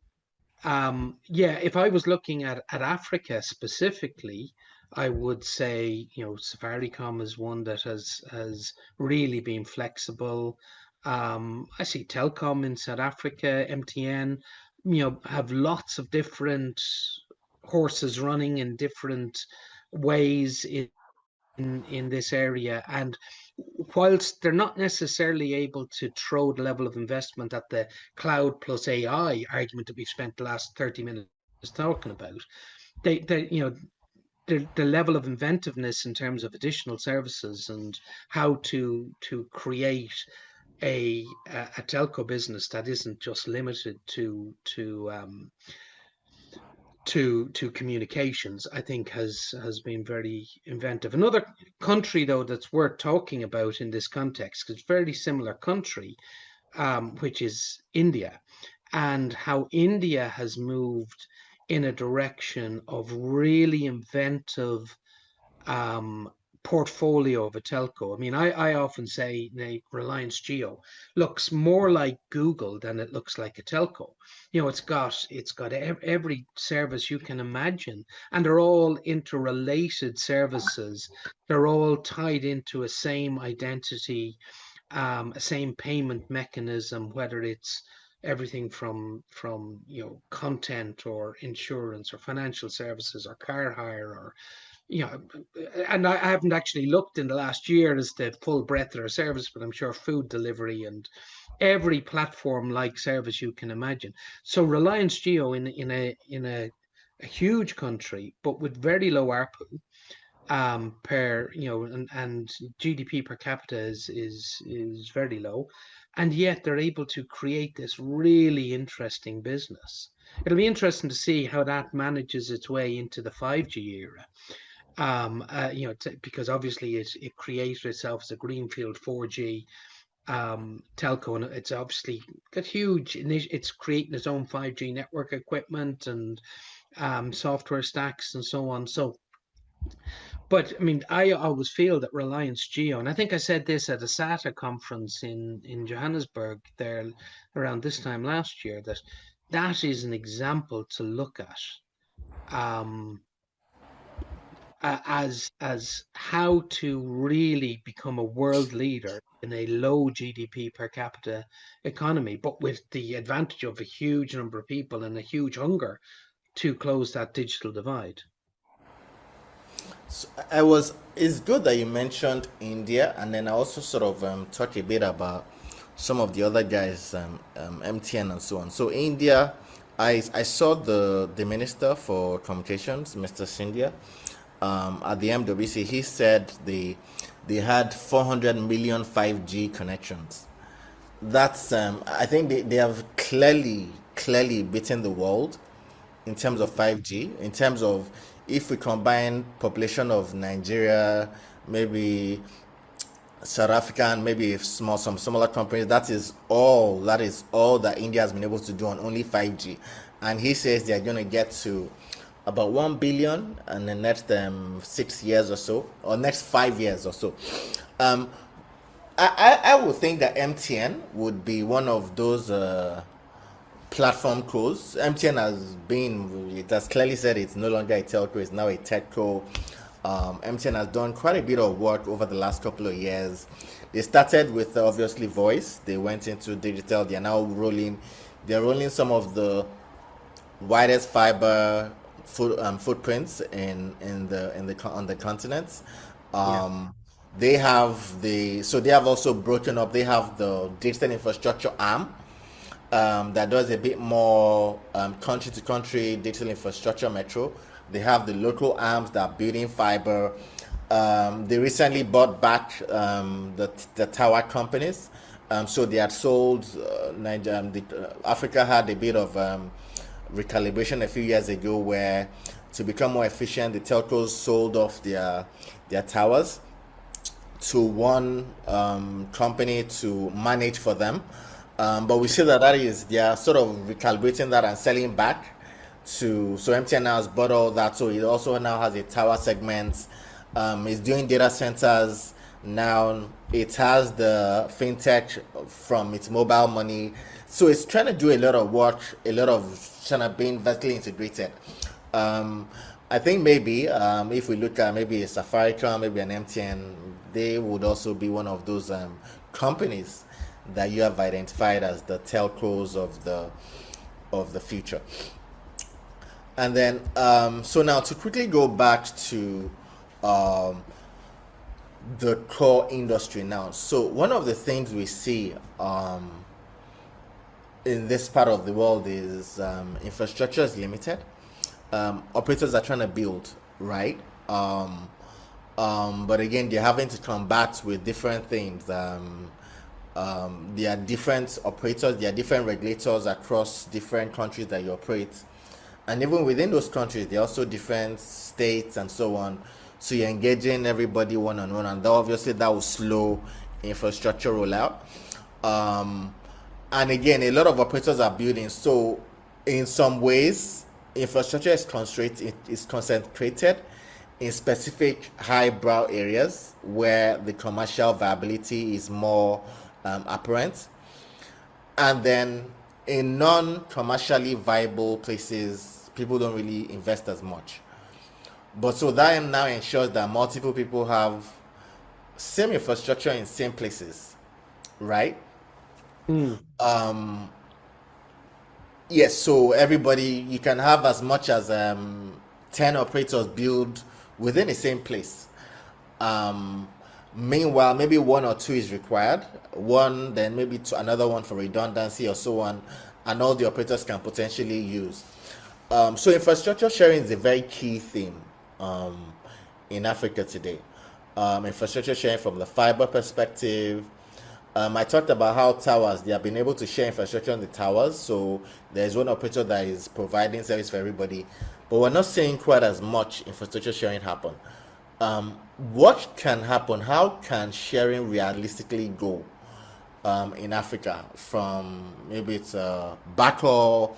yeah, if I was looking at Africa specifically, I would say, Safaricom is one that has really been flexible. I see Telkom in South Africa, MTN, have lots of different horses running in different ways in this area. And whilst they're not necessarily able to throw the level of investment at the cloud plus AI argument that we've spent the last 30 minutes talking about, they the level of inventiveness in terms of additional services and how to create a telco business that isn't just limited to communications, I think has been very inventive. Another country though that's worth talking about in this context, because very similar country, which is India, and how India has moved in a direction of really inventive um, portfolio of a telco. I mean, I often say Reliance Geo looks more like Google than it looks like a telco. You know, it's got every service you can imagine, and they're all interrelated services. They're all tied into a same identity, a same payment mechanism, whether it's everything from content or insurance or financial services or car hire or you know, and I haven't actually looked in the last year as the full breadth of their service, but I'm sure food delivery and every platform like service you can imagine. So Reliance Geo in a huge country, but with very low ARPU, per and GDP per capita is very low, and yet they're able to create this really interesting business. It'll be interesting to see how that manages its way into the 5G era, because obviously it created itself as a greenfield 4G telco, and it's obviously got huge. It's creating its own 5G network equipment and software stacks and so on. So, but I mean, I always feel that Reliance Geo, and I think I said this at a SATA conference in Johannesburg there around this time last year, that that is an example to look at. Um, as how to really become a world leader in a low GDP per capita economy, but with the advantage of a huge number of people and a huge hunger to close that digital divide. So it's good that you mentioned India, and then I also sort of talk a bit about some of the other guys, MTN and so on. So India, I saw the Minister for Communications, Mr. Sindhya, at the MWC. He said they had 400 million 5G connections. That's I think they have clearly beaten the world in terms of 5G, in terms of if we combine population of Nigeria, maybe South Africa, and maybe some smaller companies, that is all that India has been able to do on only 5G. And he says they are going to get to about 1 billion in the next 6 years or so, or next 5 years or so. Um, I would think that MTN would be one of those platform cos. It has clearly said it's no longer a telco, it's now a techco. MTN has done quite a bit of work over the last couple of years. They started with obviously voice, they went into digital, they're rolling some of the widest fiber footprints on the continent. Yeah, They have they have also broken up. They have the digital infrastructure arm that does a bit more country to country digital infrastructure metro. They have the local arms that are building fiber. They recently bought back the tower companies. So they had sold. Africa had a bit of recalibration a few years ago, where to become more efficient, the telcos sold off their towers to one company to manage for them. But we see that they are sort of recalibrating that and selling back so MTN now has bought all that. So it also now has a tower segment. It's doing data centers now. It has the fintech from its mobile money. So it's trying to do a lot of work, trying to being vertically integrated. I think maybe if we look at maybe a Safaricom, maybe an MTN, they would also be one of those companies that you have identified as the telcos of the future. And then, so now to quickly go back to um, the core industry now. So one of the things we see in this part of the world is infrastructure is limited. Operators are trying to build, right? But again, they're having to combat with different things. There are different operators, there are different regulators across different countries that you operate. And even within those countries, there are also different states and so on. So you're engaging everybody one on one, and obviously that will slow infrastructure rollout. And again, a lot of operators are building. So in some ways, infrastructure is concentrated in specific highbrow areas where the commercial viability is more apparent. And then in non-commercially viable places, people don't really invest as much. But so that now ensures that multiple people have same infrastructure in same places, right? Mm. Yes, so everybody, you can have as much as 10 operators build within the same place. Um, Meanwhile, maybe one or two is required. One, then maybe another one for redundancy or so on, and all the operators can potentially use. So infrastructure sharing is a very key theme um, in Africa today. Infrastructure sharing from the fiber perspective. I talked about how towers, they have been able to share infrastructure on the towers. So there's one operator that is providing service for everybody. But we're not seeing quite as much infrastructure sharing happen. What can happen? How can sharing realistically go in Africa from maybe it's backhaul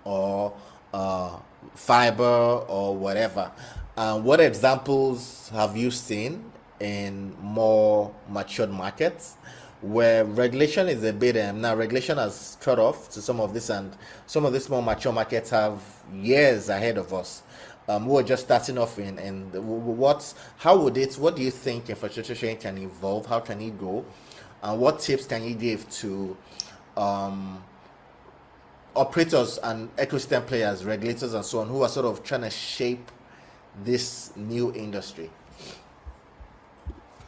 or uh, fiber or whatever? What examples have you seen in more matured markets where regulation is a bit now regulation has cut off to some of this, and some of these more mature markets have years ahead of us, who are just starting off in what how would it what do you think infrastructure sharing can evolve, how can it go, and what tips can you give to um, operators and ecosystem players, regulators, and so on, who are sort of trying to shape this new industry?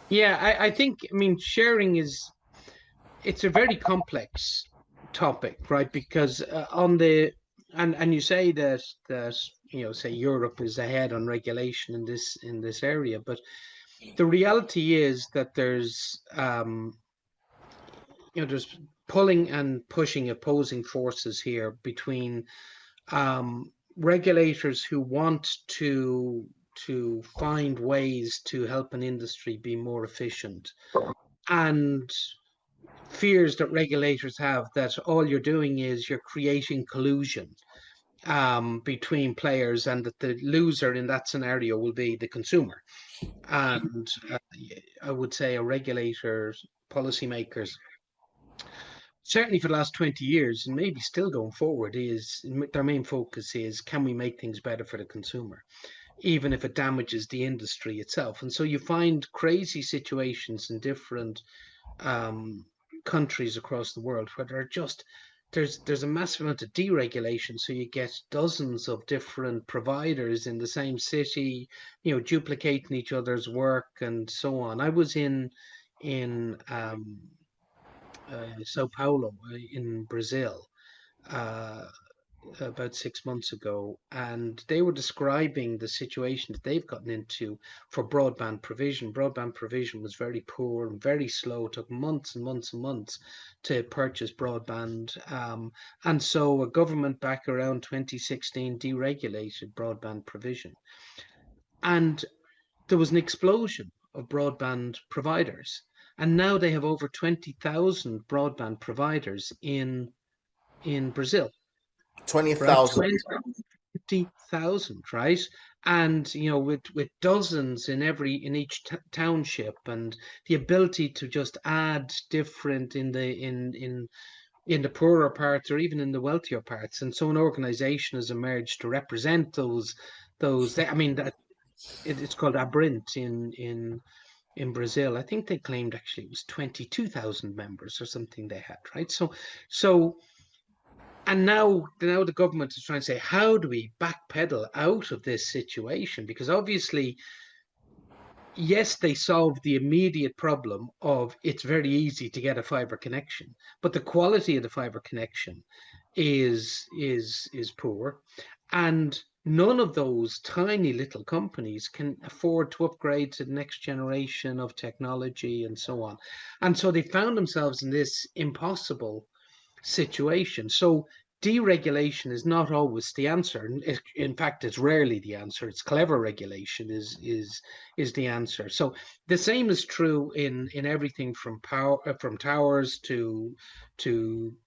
Yeah, I think, I mean, sharing is, it's a very complex topic, right? Because on the, and you say that say Europe is ahead on regulation in this area, but the reality is that there's pulling and pushing opposing forces here between regulators who want to find ways to help an industry be more efficient, and fears that regulators have that all you're doing is you're creating collusion between players, and that the loser in that scenario will be the consumer. And I would say a regulator's policymakers, certainly for the last 20 years and maybe still going forward, is their main focus is, can we make things better for the consumer, even if it damages the industry itself? And so you find crazy situations in different um, countries across the world where there are just, there's a massive amount of deregulation, so you get dozens of different providers in the same city, duplicating each other's work and so on. I was in Sao Paulo, in Brazil, uh, about 6 months ago, and they were describing the situation that they've gotten into for broadband provision. Broadband provision was very poor and very slow. It took months and months and months to purchase broadband. And so a government back around 2016 deregulated broadband provision. And there was an explosion of broadband providers. And now they have over 20,000 broadband providers in Brazil, right? 20,000. 50,000, right? And with dozens in each township, and the ability to just add different in the poorer parts or even in the wealthier parts. And so an organization has emerged to represent those. I mean, that it's called Abrint in Brazil. I think they claimed actually it was 22,000 members or something they had, right? So and now the government is trying to say, how do we backpedal out of this situation? Because obviously, yes, they solved the immediate problem of it's very easy to get a fiber connection, but the quality of the fiber connection is poor. And none of those tiny little companies can afford to upgrade to the next generation of technology and so on. And so they found themselves in this impossible situation. So deregulation is not always the answer. In fact, it's rarely the answer. It's clever regulation is the answer. So the same is true in everything from power from towers to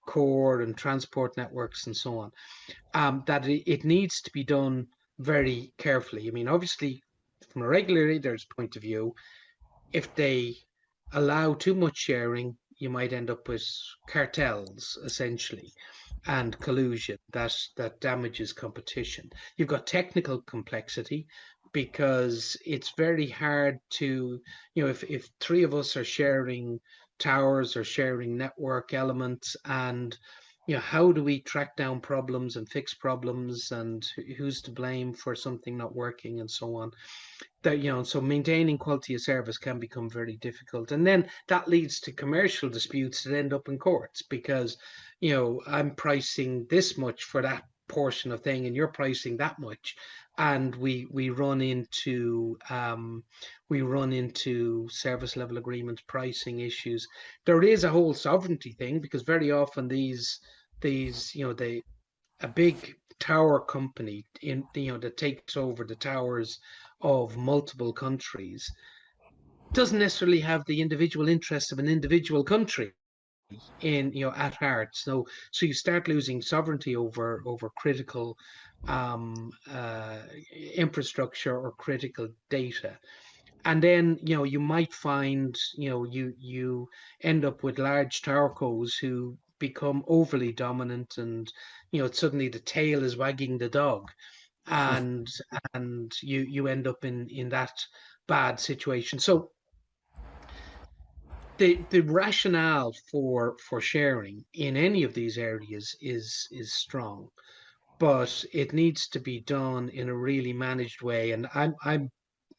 core and transport networks and so on. That it needs to be done very carefully. I mean, obviously, from a regulator's point of view, if they allow too much sharing, you might end up with cartels essentially and collusion that damages competition. You've got technical complexity because it's very hard to, if three of us are sharing towers or sharing network elements, and how do we track down problems and fix problems, and who's to blame for something not working and so on. That so maintaining quality of service can become very difficult, and then that leads to commercial disputes that end up in courts because I'm pricing this much for that portion of thing and you're pricing that much, and we run into service level agreement pricing issues. There is a whole sovereignty thing because very often these they a big tower company that takes over the towers of multiple countries doesn't necessarily have the individual interests of an individual country in at heart. So you start losing sovereignty over critical um infrastructure or critical data. And then you might find you end up with large towercos who become overly dominant, and suddenly the tail is wagging the dog, and you end up in that bad situation. So the rationale for sharing in any of these areas is strong, but it needs to be done in a really managed way. And I'm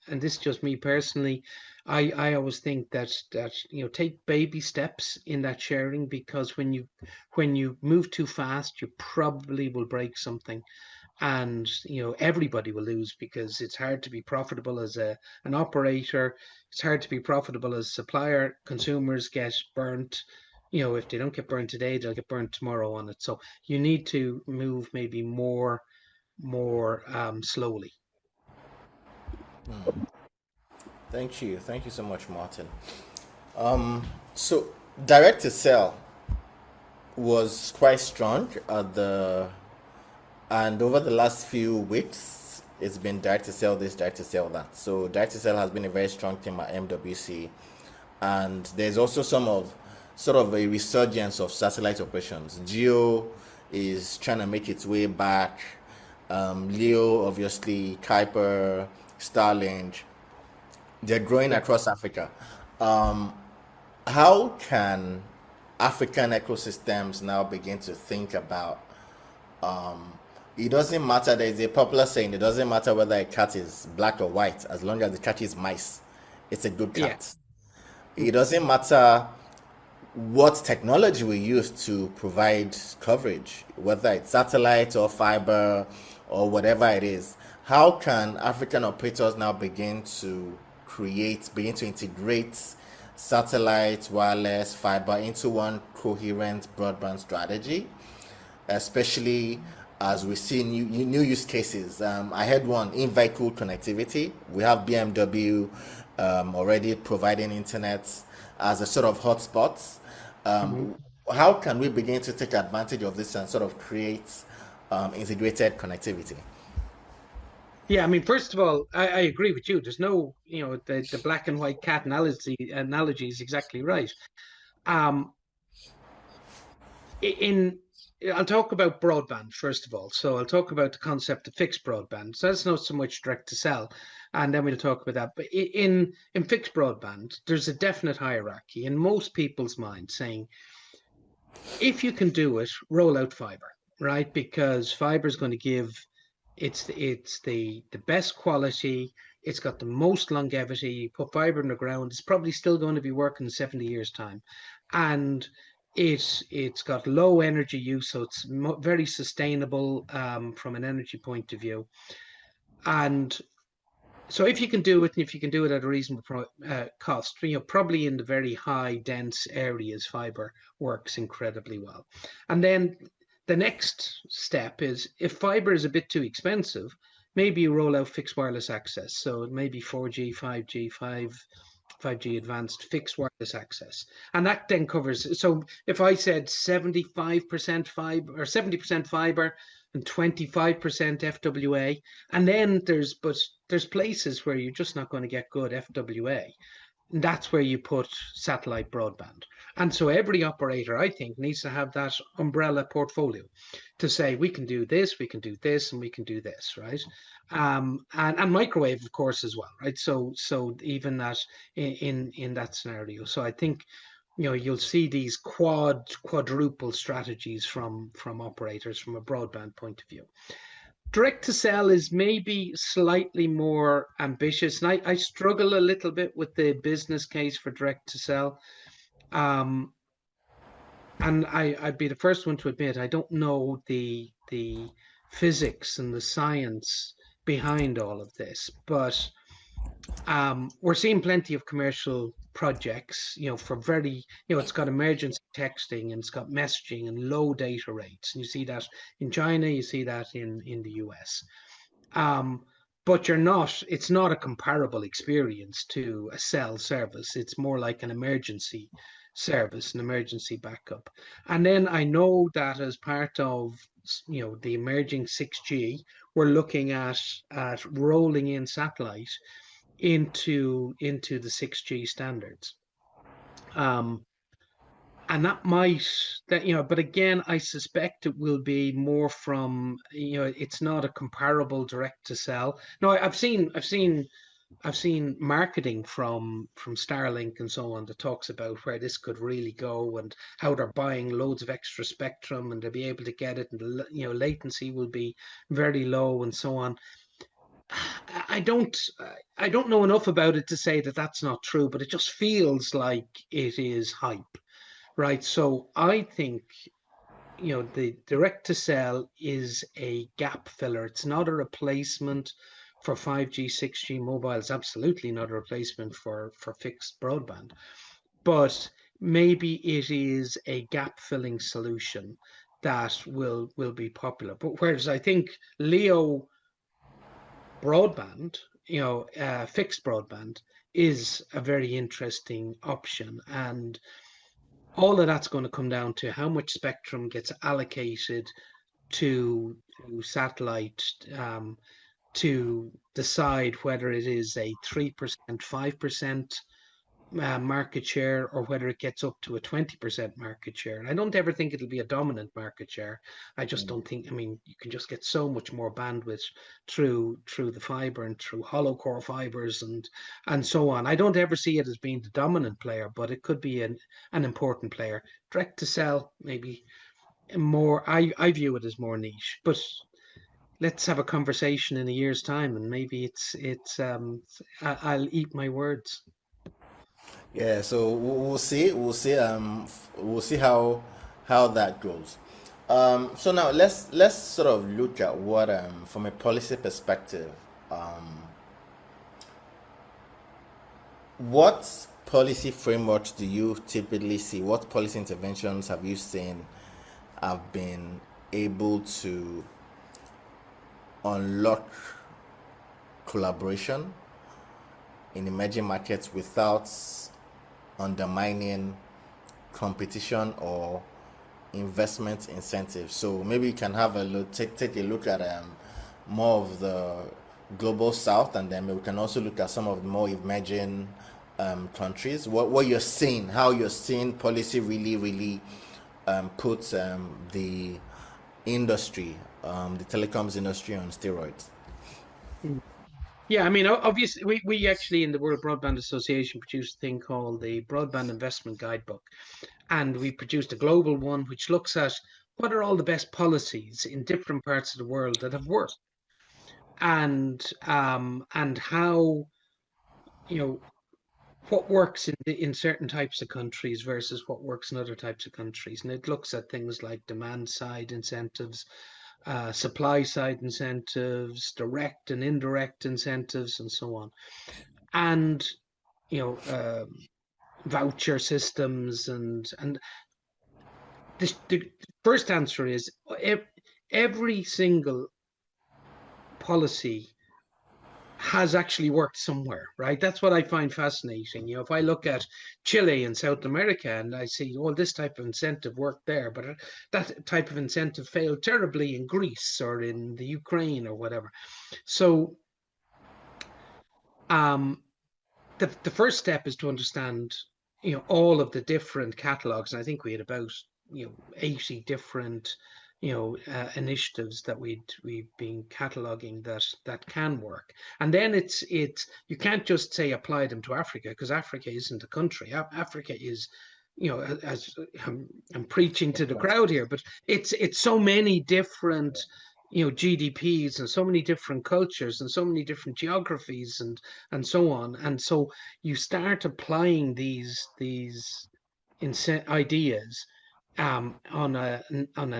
and this is just me personally, I always think that take baby steps in that sharing, because when you move too fast, you probably will break something, and everybody will lose because it's hard to be profitable as an operator. It's hard to be profitable as a supplier. Consumers get burnt. If they don't get burnt today, they'll get burnt tomorrow on it. So you need to move maybe more slowly. Thank you so much, Martin. So direct to sell was quite strong at the and over the last few weeks, it's been direct to sell this, direct to sell that. So direct to sell has been a very strong theme at MWC, and there's also some of sort of a resurgence of satellite operations. Geo is trying to make its way back. Leo, obviously, Kuiper, Starlink, they're growing Yeah. across Africa. Um, how can African ecosystems now begin to think about it doesn't matter. There is a popular saying, it doesn't matter whether a cat is black or white, as long as it catches mice, it's a good Yeah. cat. It doesn't matter what technology we use to provide coverage, whether it's satellite or fiber or whatever it is. How can African operators now begin to integrate satellite, wireless, fiber into one coherent broadband strategy, especially as we see new use cases? I had one in vehicle connectivity. We have BMW already providing internet as a sort of hotspot. Mhm. How can we begin to take advantage of this and sort of create integrated connectivity? Yeah, I mean, first of all, I agree with you. There's no, the black and white cat analogy is exactly right. Um, in I'll talk about broadband first of all. So I'll talk about the concept of fixed broadband. So that's not so much direct to cell, and then we'll talk about that. But in fixed broadband, there's a definite hierarchy in most people's minds saying, if you can do it, roll out fiber, right? Because fiber is going to give it's the best quality. It's got the most longevity. You put fiber in the ground, it's probably still going to be working in 70 years' time. And It's got low energy use, so it's very sustainable from an energy point of view. And so if you can do it, and if you can do it at a reasonable cost, probably in the very high dense areas, fiber works incredibly well. And then the next step is, if fiber is a bit too expensive, maybe you roll out fixed wireless access. So maybe 4G, 5G, 5G advanced fixed wireless access. And that then covers, so if I said 75% fiber or 70% fiber and 25% FWA, and then there's places where you're just not going to get good FWA. And that's where you put satellite broadband. And so every operator, I think, needs to have that umbrella portfolio to say, we can do this, we can do this, and we can do this, right? And microwave, of course, as well, right? So even that in that scenario. So I think you'll see these quadruple strategies from operators from a broadband point of view. Direct to sell is maybe slightly more ambitious, and I struggle a little bit with the business case for direct to sell. And I'd be the first one to admit I don't know the physics and the science behind all of this, but we're seeing plenty of commercial projects, for very, it's got emergency texting and it's got messaging and low data rates. And you see that in China, you see that in the US. But it's not a comparable experience to a cell service. It's more like an emergency service, an emergency backup. And then I know that as part of the emerging 6G, we're looking at rolling in satellite into the 6G standards. And but again, I suspect it will be more from, it's not a comparable direct to sell. No, I've seen marketing from Starlink and so on that talks about where this could really go and how they're buying loads of extra spectrum and they'll be able to get it, and latency will be very low and so on. I don't I don't know enough about it to say that that's not true, but it just feels like it is hype, right? So I think the direct to sell is a gap filler. It's not a replacement for 5G, 6G mobile. It's absolutely not a replacement for fixed broadband, but maybe it is a gap filling solution that will be popular. But whereas I think Leo broadband, fixed broadband is a very interesting option. And all of that's going to come down to how much spectrum gets allocated to satellite, to decide whether it is a 3%, 5% market share, or whether it gets up to a 20% market share. And I don't ever think it'll be a dominant market share. I just don't think, you can just get so much more bandwidth through the fiber and through hollow core fibers and so on. I don't ever see it as being the dominant player, but it could be an important player. Direct to sell, maybe more, I view it as more niche, but let's have a conversation in a year's time and maybe I'll eat my words. Yeah, so we'll see. We'll see how that goes. So now let's sort of look at what, from a policy perspective, what policy frameworks do you typically see? What policy interventions have you seen have been able to unlock collaboration in emerging markets without undermining competition or investment incentives? So maybe you can have a look, take a look at more of the global south, and then we can also look at some of the more emerging countries. What you're seeing, how you're seeing policy really put the industry, the telecoms industry, on steroids. Yeah, obviously, we actually in the World Broadband Association produced a thing called the Broadband Investment Guidebook. And we produced a global one which looks at what are all the best policies in different parts of the world that have worked, and how, what works in certain types of countries versus what works in other types of countries. And it looks at things like demand side incentives, supply side incentives, direct and indirect incentives, and so on. And, you know, voucher systems and the first answer is every single policy has actually worked somewhere, right? That's what I find fascinating. If I look at Chile and South America and I see, oh, this type of incentive worked there, but that type of incentive failed terribly in Greece or in the Ukraine or whatever. So the first step is to understand, all of the different catalogs. And I think we had about, 80 different, initiatives that we've been cataloging that can work. And then it's you can't just say apply them to Africa, because Africa isn't a country. Africa is, as I'm preaching to the crowd here, but it's so many different, GDPs and so many different cultures and so many different geographies and so on. And so you start applying these ideas on a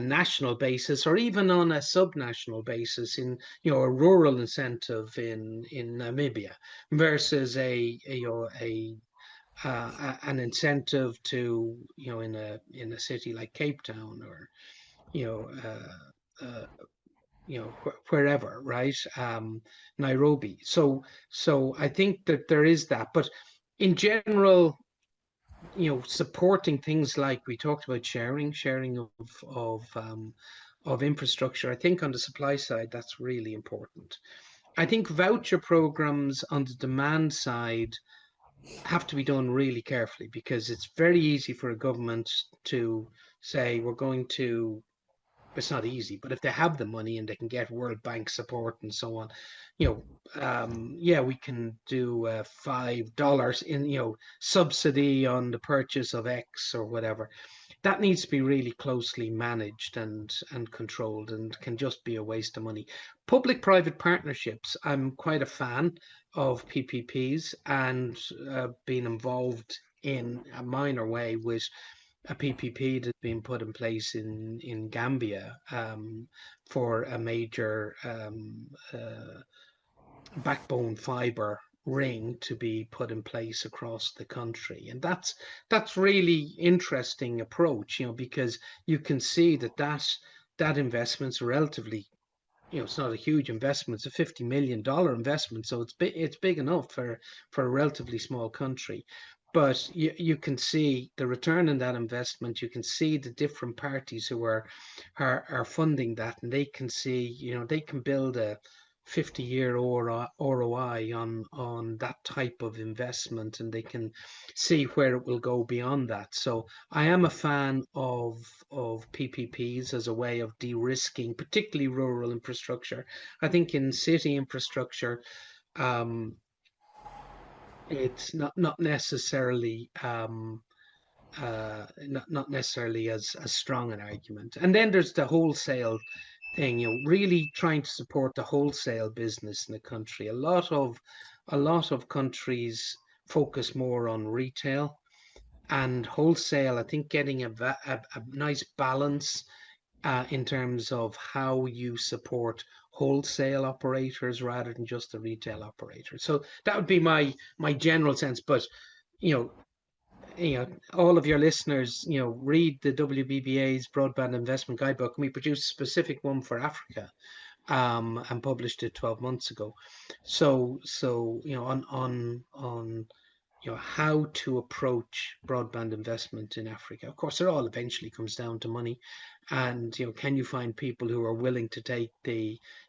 national basis, or even on a subnational basis, in a rural incentive in Namibia versus an incentive to, in a city like Cape Town, or you know wherever, right? Nairobi. So I think that there is that, but in general, supporting things like we talked about, sharing of infrastructure. I think on the supply side, that's really important. I think voucher programs on the demand side have to be done really carefully, because it's very easy for a government to say, we're going to, it's not easy, but if they have the money and they can get World Bank support and so on, yeah, we can do $5 in, subsidy on the purchase of X or whatever. That needs to be really closely managed and controlled, and can just be a waste of money. Public-private partnerships, I'm quite a fan of PPPs, and being involved in a minor way with a PPP that's been put in place in Gambia, for a major backbone fiber ring to be put in place across the country. And that's really interesting approach, because you can see that investment's relatively, it's not a huge investment. It's a $50 million investment, so it's big enough for a relatively small country. But you can see the return on that investment. You can see the different parties who are funding that, and they can see, they can build a 50-year ROI on that type of investment, and they can see where it will go beyond that. So I am a fan of PPPs as a way of de-risking, particularly rural infrastructure. I think in city infrastructure, it's not necessarily not necessarily as strong an argument. And then there's the wholesale thing, really trying to support the wholesale business in the country. A lot of countries focus more on retail, and wholesale, I think, getting a nice balance in terms of how you support wholesale operators rather than just the retail operators. So that would be my general sense. But you know, all of your listeners, read the WBBA's Broadband Investment Guidebook. And we produced a specific one for Africa, and published it 12 months ago. So on how to approach broadband investment in Africa. Of course, it all eventually comes down to money, and can you find people who are willing to take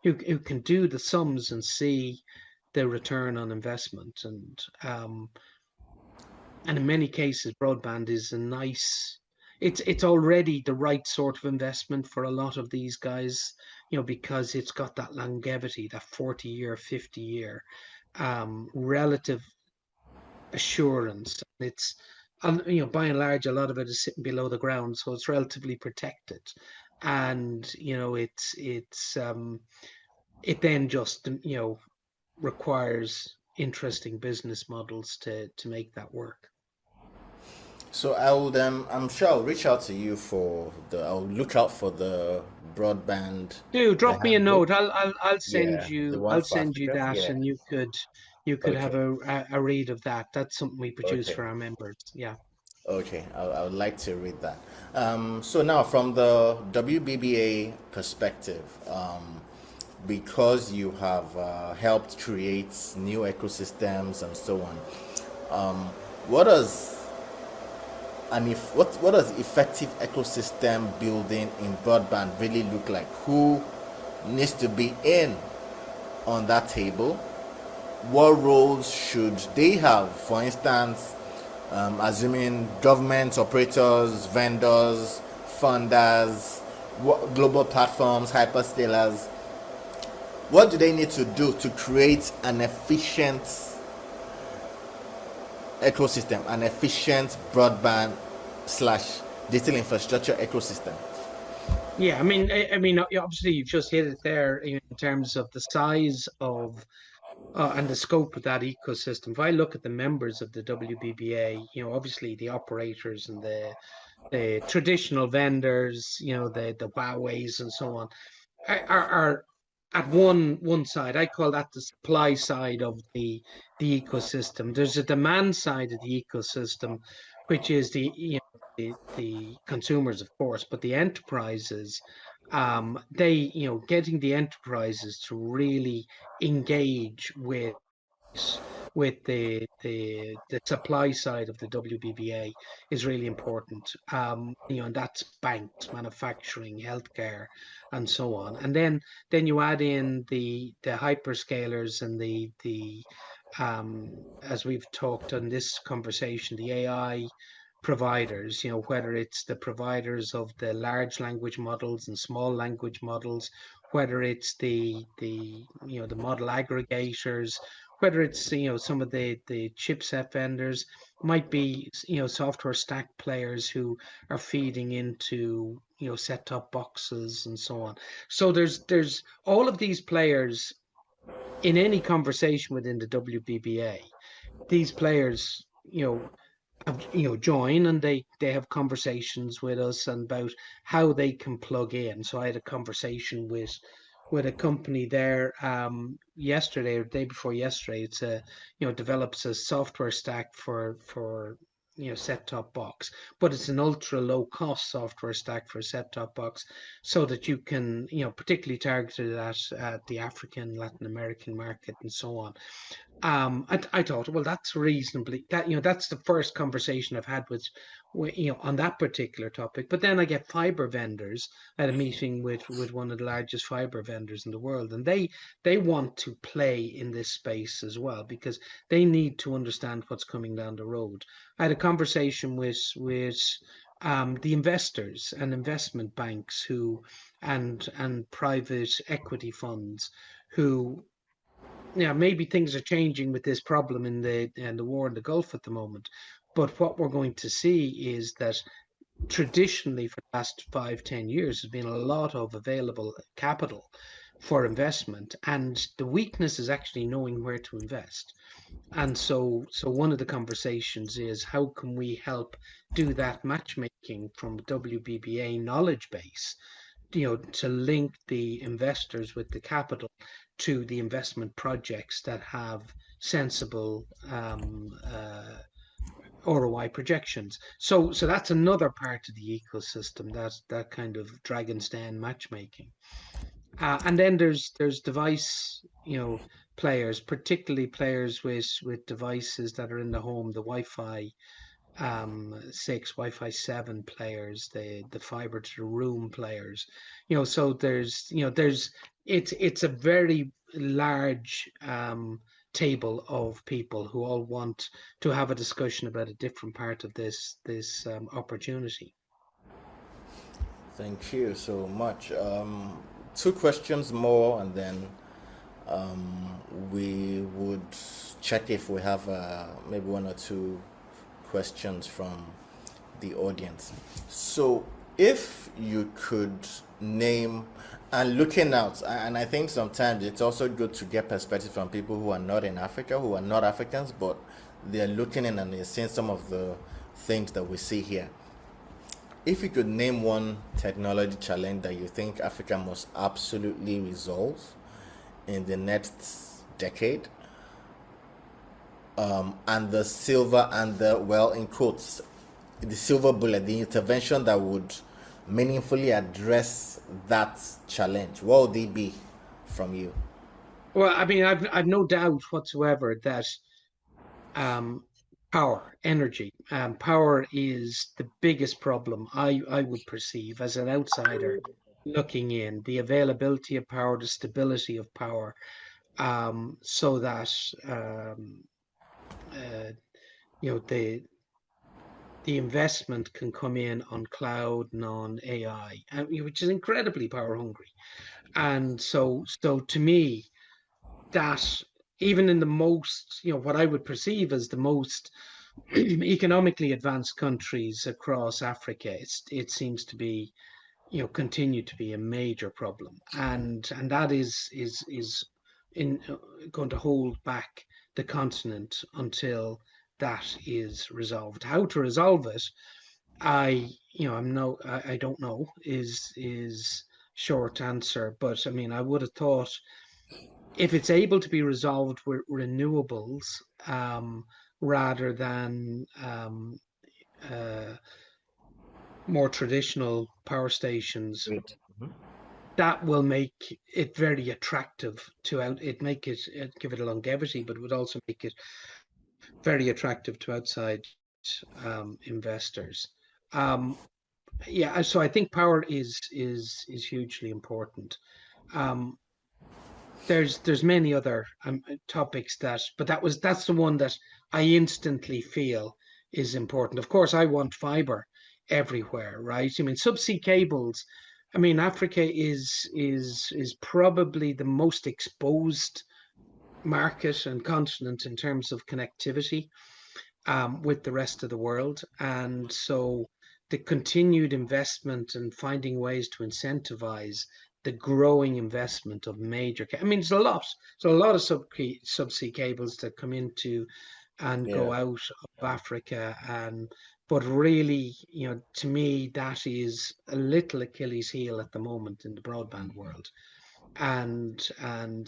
who can do the sums and see the return on investment. And in many cases, broadband is a nice. It's already the right sort of investment for a lot of these guys, because it's got that longevity, that 40-year, 50-year relative assurance. It's, by and large, a lot of it is sitting below the ground, so it's relatively protected. And it then just requires interesting business models to make that work. So I'm sure I'll reach out to you I'll look out for the broadband, Do the drop me a handbook. note. I'll send Yeah, the you one for Africa. that, Yeah. and you could have Okay. a read of that. That's something we produce Okay. for our members. Yeah. Okay. I would like to read that. So now from the WBBA perspective, because you have helped create new ecosystems and so on, what does what does effective ecosystem building in broadband really look like? Who needs to be in on that table? What roles should they have? For instance, assuming government, operators, vendors, funders, global platforms, hyperscalers, what do they need to do to create an efficient ecosystem, an efficient broadband slash digital infrastructure ecosystem? Yeah, I mean, obviously you've just hit it there in terms of the size of and the scope of that ecosystem. If I look at the members of the WBBA, obviously the operators and the traditional vendors, the Huawei's and so on, are at one side. I call that the supply side of the ecosystem. There's a demand side of the ecosystem, which is the consumers, of course, but the enterprises, they getting the enterprises to really engage with the supply side of the WBBA is really important. And that's banks, manufacturing, healthcare, and so on. And then you add in the hyperscalers and the as we've talked on this conversation, the AI providers, whether it's the providers of the large language models and small language models, whether it's the model aggregators, whether it's some of the chipset vendors, might be software stack players who are feeding into set top boxes and so on. So there's all of these players in any conversation within the WBBA. These players have, join, and they have conversations with us about how they can plug in. So I had a conversation with a company there yesterday or the day before yesterday. It's a develops a software stack for set top box, but it's an ultra low cost software stack for a set top box, so that you can particularly targeted at the African, Latin American market and so on. I thought, well, that's reasonably that that's the first conversation I've had with on that particular topic. But then I get fiber vendors. I had a meeting with one of the largest fiber vendors in the world, and they want to play in this space as well because they need to understand what's coming down the road. I had a conversation with the investors and investment banks and private equity funds who, yeah, maybe things are changing with this problem in the war in the Gulf at the moment. But what we're going to see is that traditionally for the last 5, 10 years has been a lot of available capital for investment, and the weakness is actually knowing where to invest. And so one of the conversations is how can we help do that matchmaking from WBBA knowledge base, to link the investors with the capital to the investment projects that have sensible ROI projections. So that's another part of the ecosystem, that kind of dragon's den matchmaking. And then there's device, players, particularly players with devices that are in the home, the Wi-Fi 6, Wi-Fi 7 players, the fiber to the room players. So there's it's a very large table of people who all want to have a discussion about a different part of this opportunity. Thank you so much. Two questions more, and then we would check if we have maybe one or two questions from the audience. So, if you could name And looking out, and I think sometimes it's also good to get perspective from people who are not in Africa, who are not Africans, but they're looking in and they're seeing some of the things that we see here. If you could name one technology challenge that you think Africa must absolutely resolve in the next decade, and the silver and the, well, in quotes, the silver bullet, the intervention that would meaningfully address that challenge, what would it be from you? Well, I mean, I've no doubt whatsoever that um, power, energy, power is the biggest problem I would perceive as an outsider looking in. The availability of power, the stability of power, so that uh, the investment can come in on cloud and on AI, which is incredibly power hungry. And so to me, that even in the most, what I would perceive as the most economically advanced countries across Africa, it seems to be, continue to be a major problem, and that is in going to hold back the continent until that is resolved. How to resolve it, I don't know is short answer, but I mean, I would have thought if it's able to be resolved with renewables, rather than uh, more traditional power stations, Great. that will make it very attractive to out. It make it give it a longevity, but it would also make it very attractive to outside investors. Um, yeah, so I think power is hugely important. Um, there's many other topics but that's the one that I instantly feel is important. Of course, I want fiber everywhere, right? I mean, subsea cables. I mean, Africa is probably the most exposed market and continent in terms of connectivity, with the rest of the world, and so the continued investment and finding ways to incentivize the growing investment of major. I mean, there's a lot of subsea cables that come into and Yeah. go out of Africa, and but really, to me, that is a little Achilles heel at the moment in the broadband world, and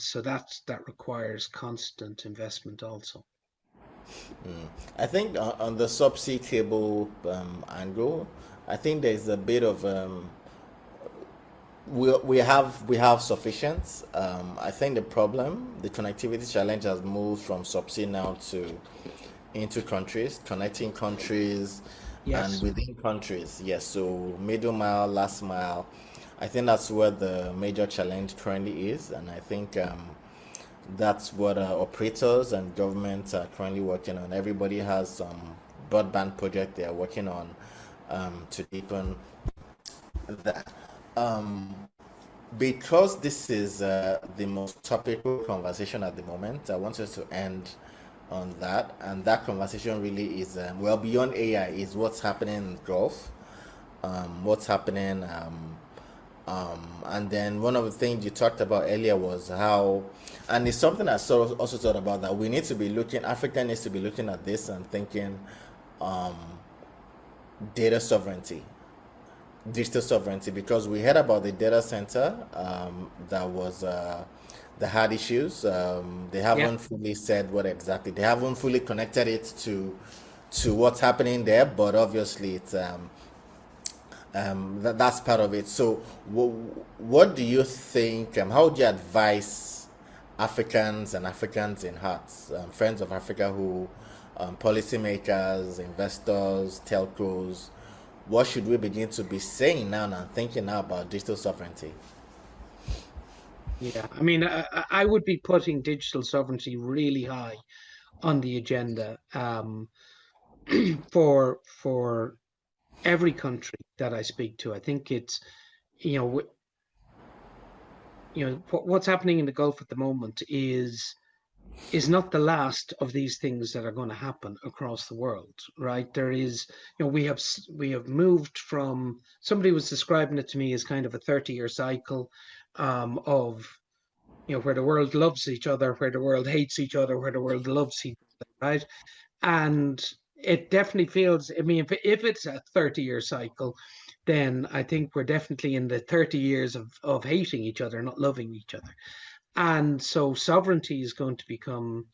so that requires constant investment also. I think on the subsea cable angle, I think there's a bit of we have sufficient. I think the connectivity challenge has moved from subsea now to into countries, connecting countries, and Yes. within countries. Yes, so middle mile, last mile. I think that's where the major challenge currently is, and I think that's what operators and governments are currently working on. Everybody has some broadband project they are working on to deepen that. Because this is the most topical conversation at the moment, I want us to end on that. And that conversation really is, well, beyond AI, is what's happening in Gulf, what's happening. And then one of the things you talked about earlier was how, and it's something I also thought about, that we need to be looking, Africa needs to be looking at this and thinking data sovereignty, digital sovereignty, because we heard about the data center that was that had issues. They Yeah. haven't fully said what exactly. They haven't fully connected it to what's happening there, but obviously it's that's part of it. So, what do you think? How would you advise Africans and Africans in hearts, friends of Africa, who policymakers, investors, telcos? What should we begin to be saying now and thinking now about digital sovereignty? Yeah, I mean, I would be putting digital sovereignty really high on the agenda, for every country that I speak to. I think it's, you know, what's happening in the Gulf at the moment is not the last of these things that are going to happen across the world, right? There is, we have moved from, somebody was describing it to me as kind of a 30-year cycle. of where the world loves each other, where the world hates each other, where the world loves each other, right? And it definitely feels, I mean, if it's a 30-year cycle, then I think we're definitely in the 30 years of hating each other, not loving each other. And so sovereignty is going to become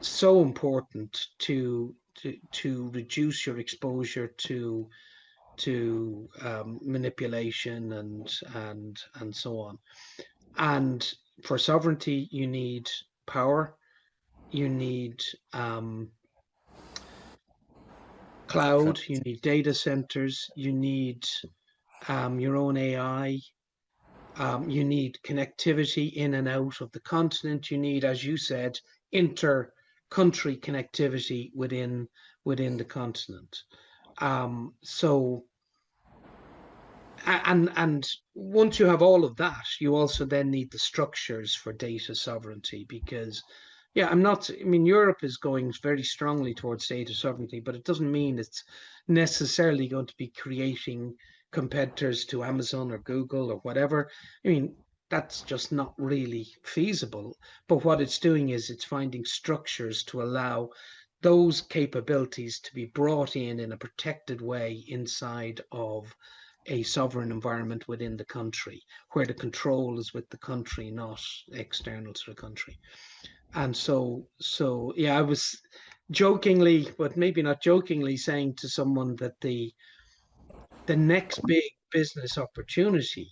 so important to reduce your exposure to manipulation and so on. And for sovereignty, you need power, you need cloud, you need data centers, you need your own AI, you need connectivity in and out of the continent. You need, as you said, inter-country connectivity within the continent. So, and once you have all of that, you also then need the structures for data sovereignty, because yeah, I mean, Europe is going very strongly towards data sovereignty, but it doesn't mean it's necessarily going to be creating competitors to Amazon or Google or whatever. I mean, that's just not really feasible. But what it's doing is it's finding structures to allow those capabilities to be brought in a protected way inside of a sovereign environment within the country, where the control is with the country, not external to the country. And so yeah, I was jokingly, but maybe not jokingly, saying to someone that the next big business opportunity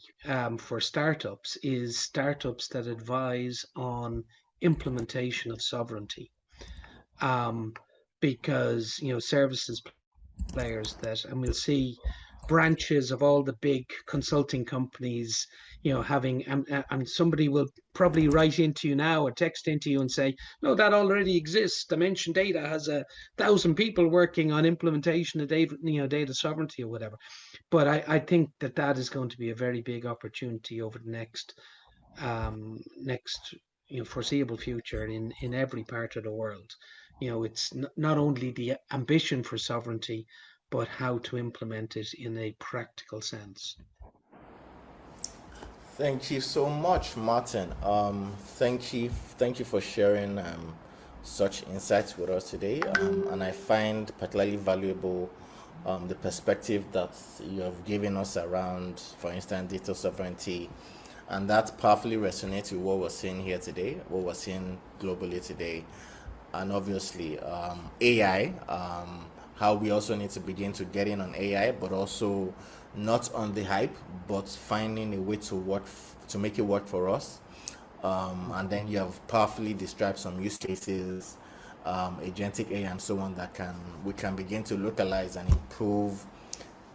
for startups is startups that advise on implementation of sovereignty, um, because services players that, and we'll see branches of all the big consulting companies, having, and somebody will probably write into you now or text into you and say, no, that already exists. Dimension Data has 1,000 people working on implementation of data, data sovereignty or whatever. But I think that is going to be a very big opportunity over the next foreseeable future in every part of the world. It's not only the ambition for sovereignty, but how to implement it in a practical sense. Thank you so much, Martin. Thank you for sharing such insights with us today. And I find particularly valuable the perspective that you have given us around, for instance, data sovereignty, and that powerfully resonates with what we're seeing here today, what we're seeing globally today, and obviously AI. How we also need to begin to get in on AI, but also not on the hype, but finding a way to to make it work for us. And then you have powerfully described some use cases, agentic AI and so on, that we can begin to localize and improve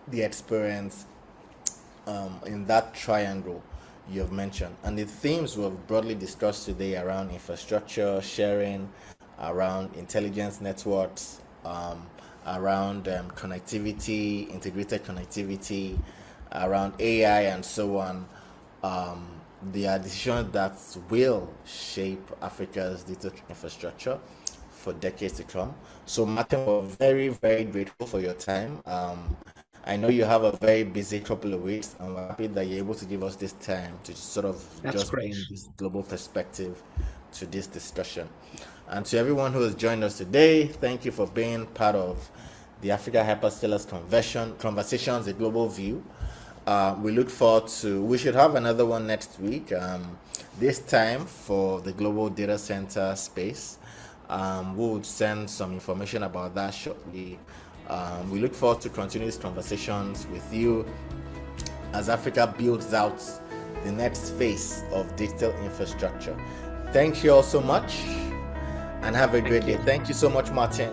the experience in that triangle you have mentioned. And the themes we've broadly discussed today around infrastructure sharing, around intelligence networks, around connectivity, integrated connectivity, around AI and so on. They are decisions that will shape Africa's data infrastructure for decades to come. So, Martin, we're very, very grateful for your time. I know you have a very busy couple of weeks, and we're happy that you're able to give us this time to sort of That's just great. bring this global perspective to this discussion. And to everyone who has joined us today, thank you for being part of the Africa Hyperscalers Conversations, a global view. We should have another one next week, this time for the global data center space. We'll send some information about that shortly. We look forward to continue these conversations with you as Africa builds out the next phase of digital infrastructure. Thank you all so much and have a great day. Thank you so much, Martin.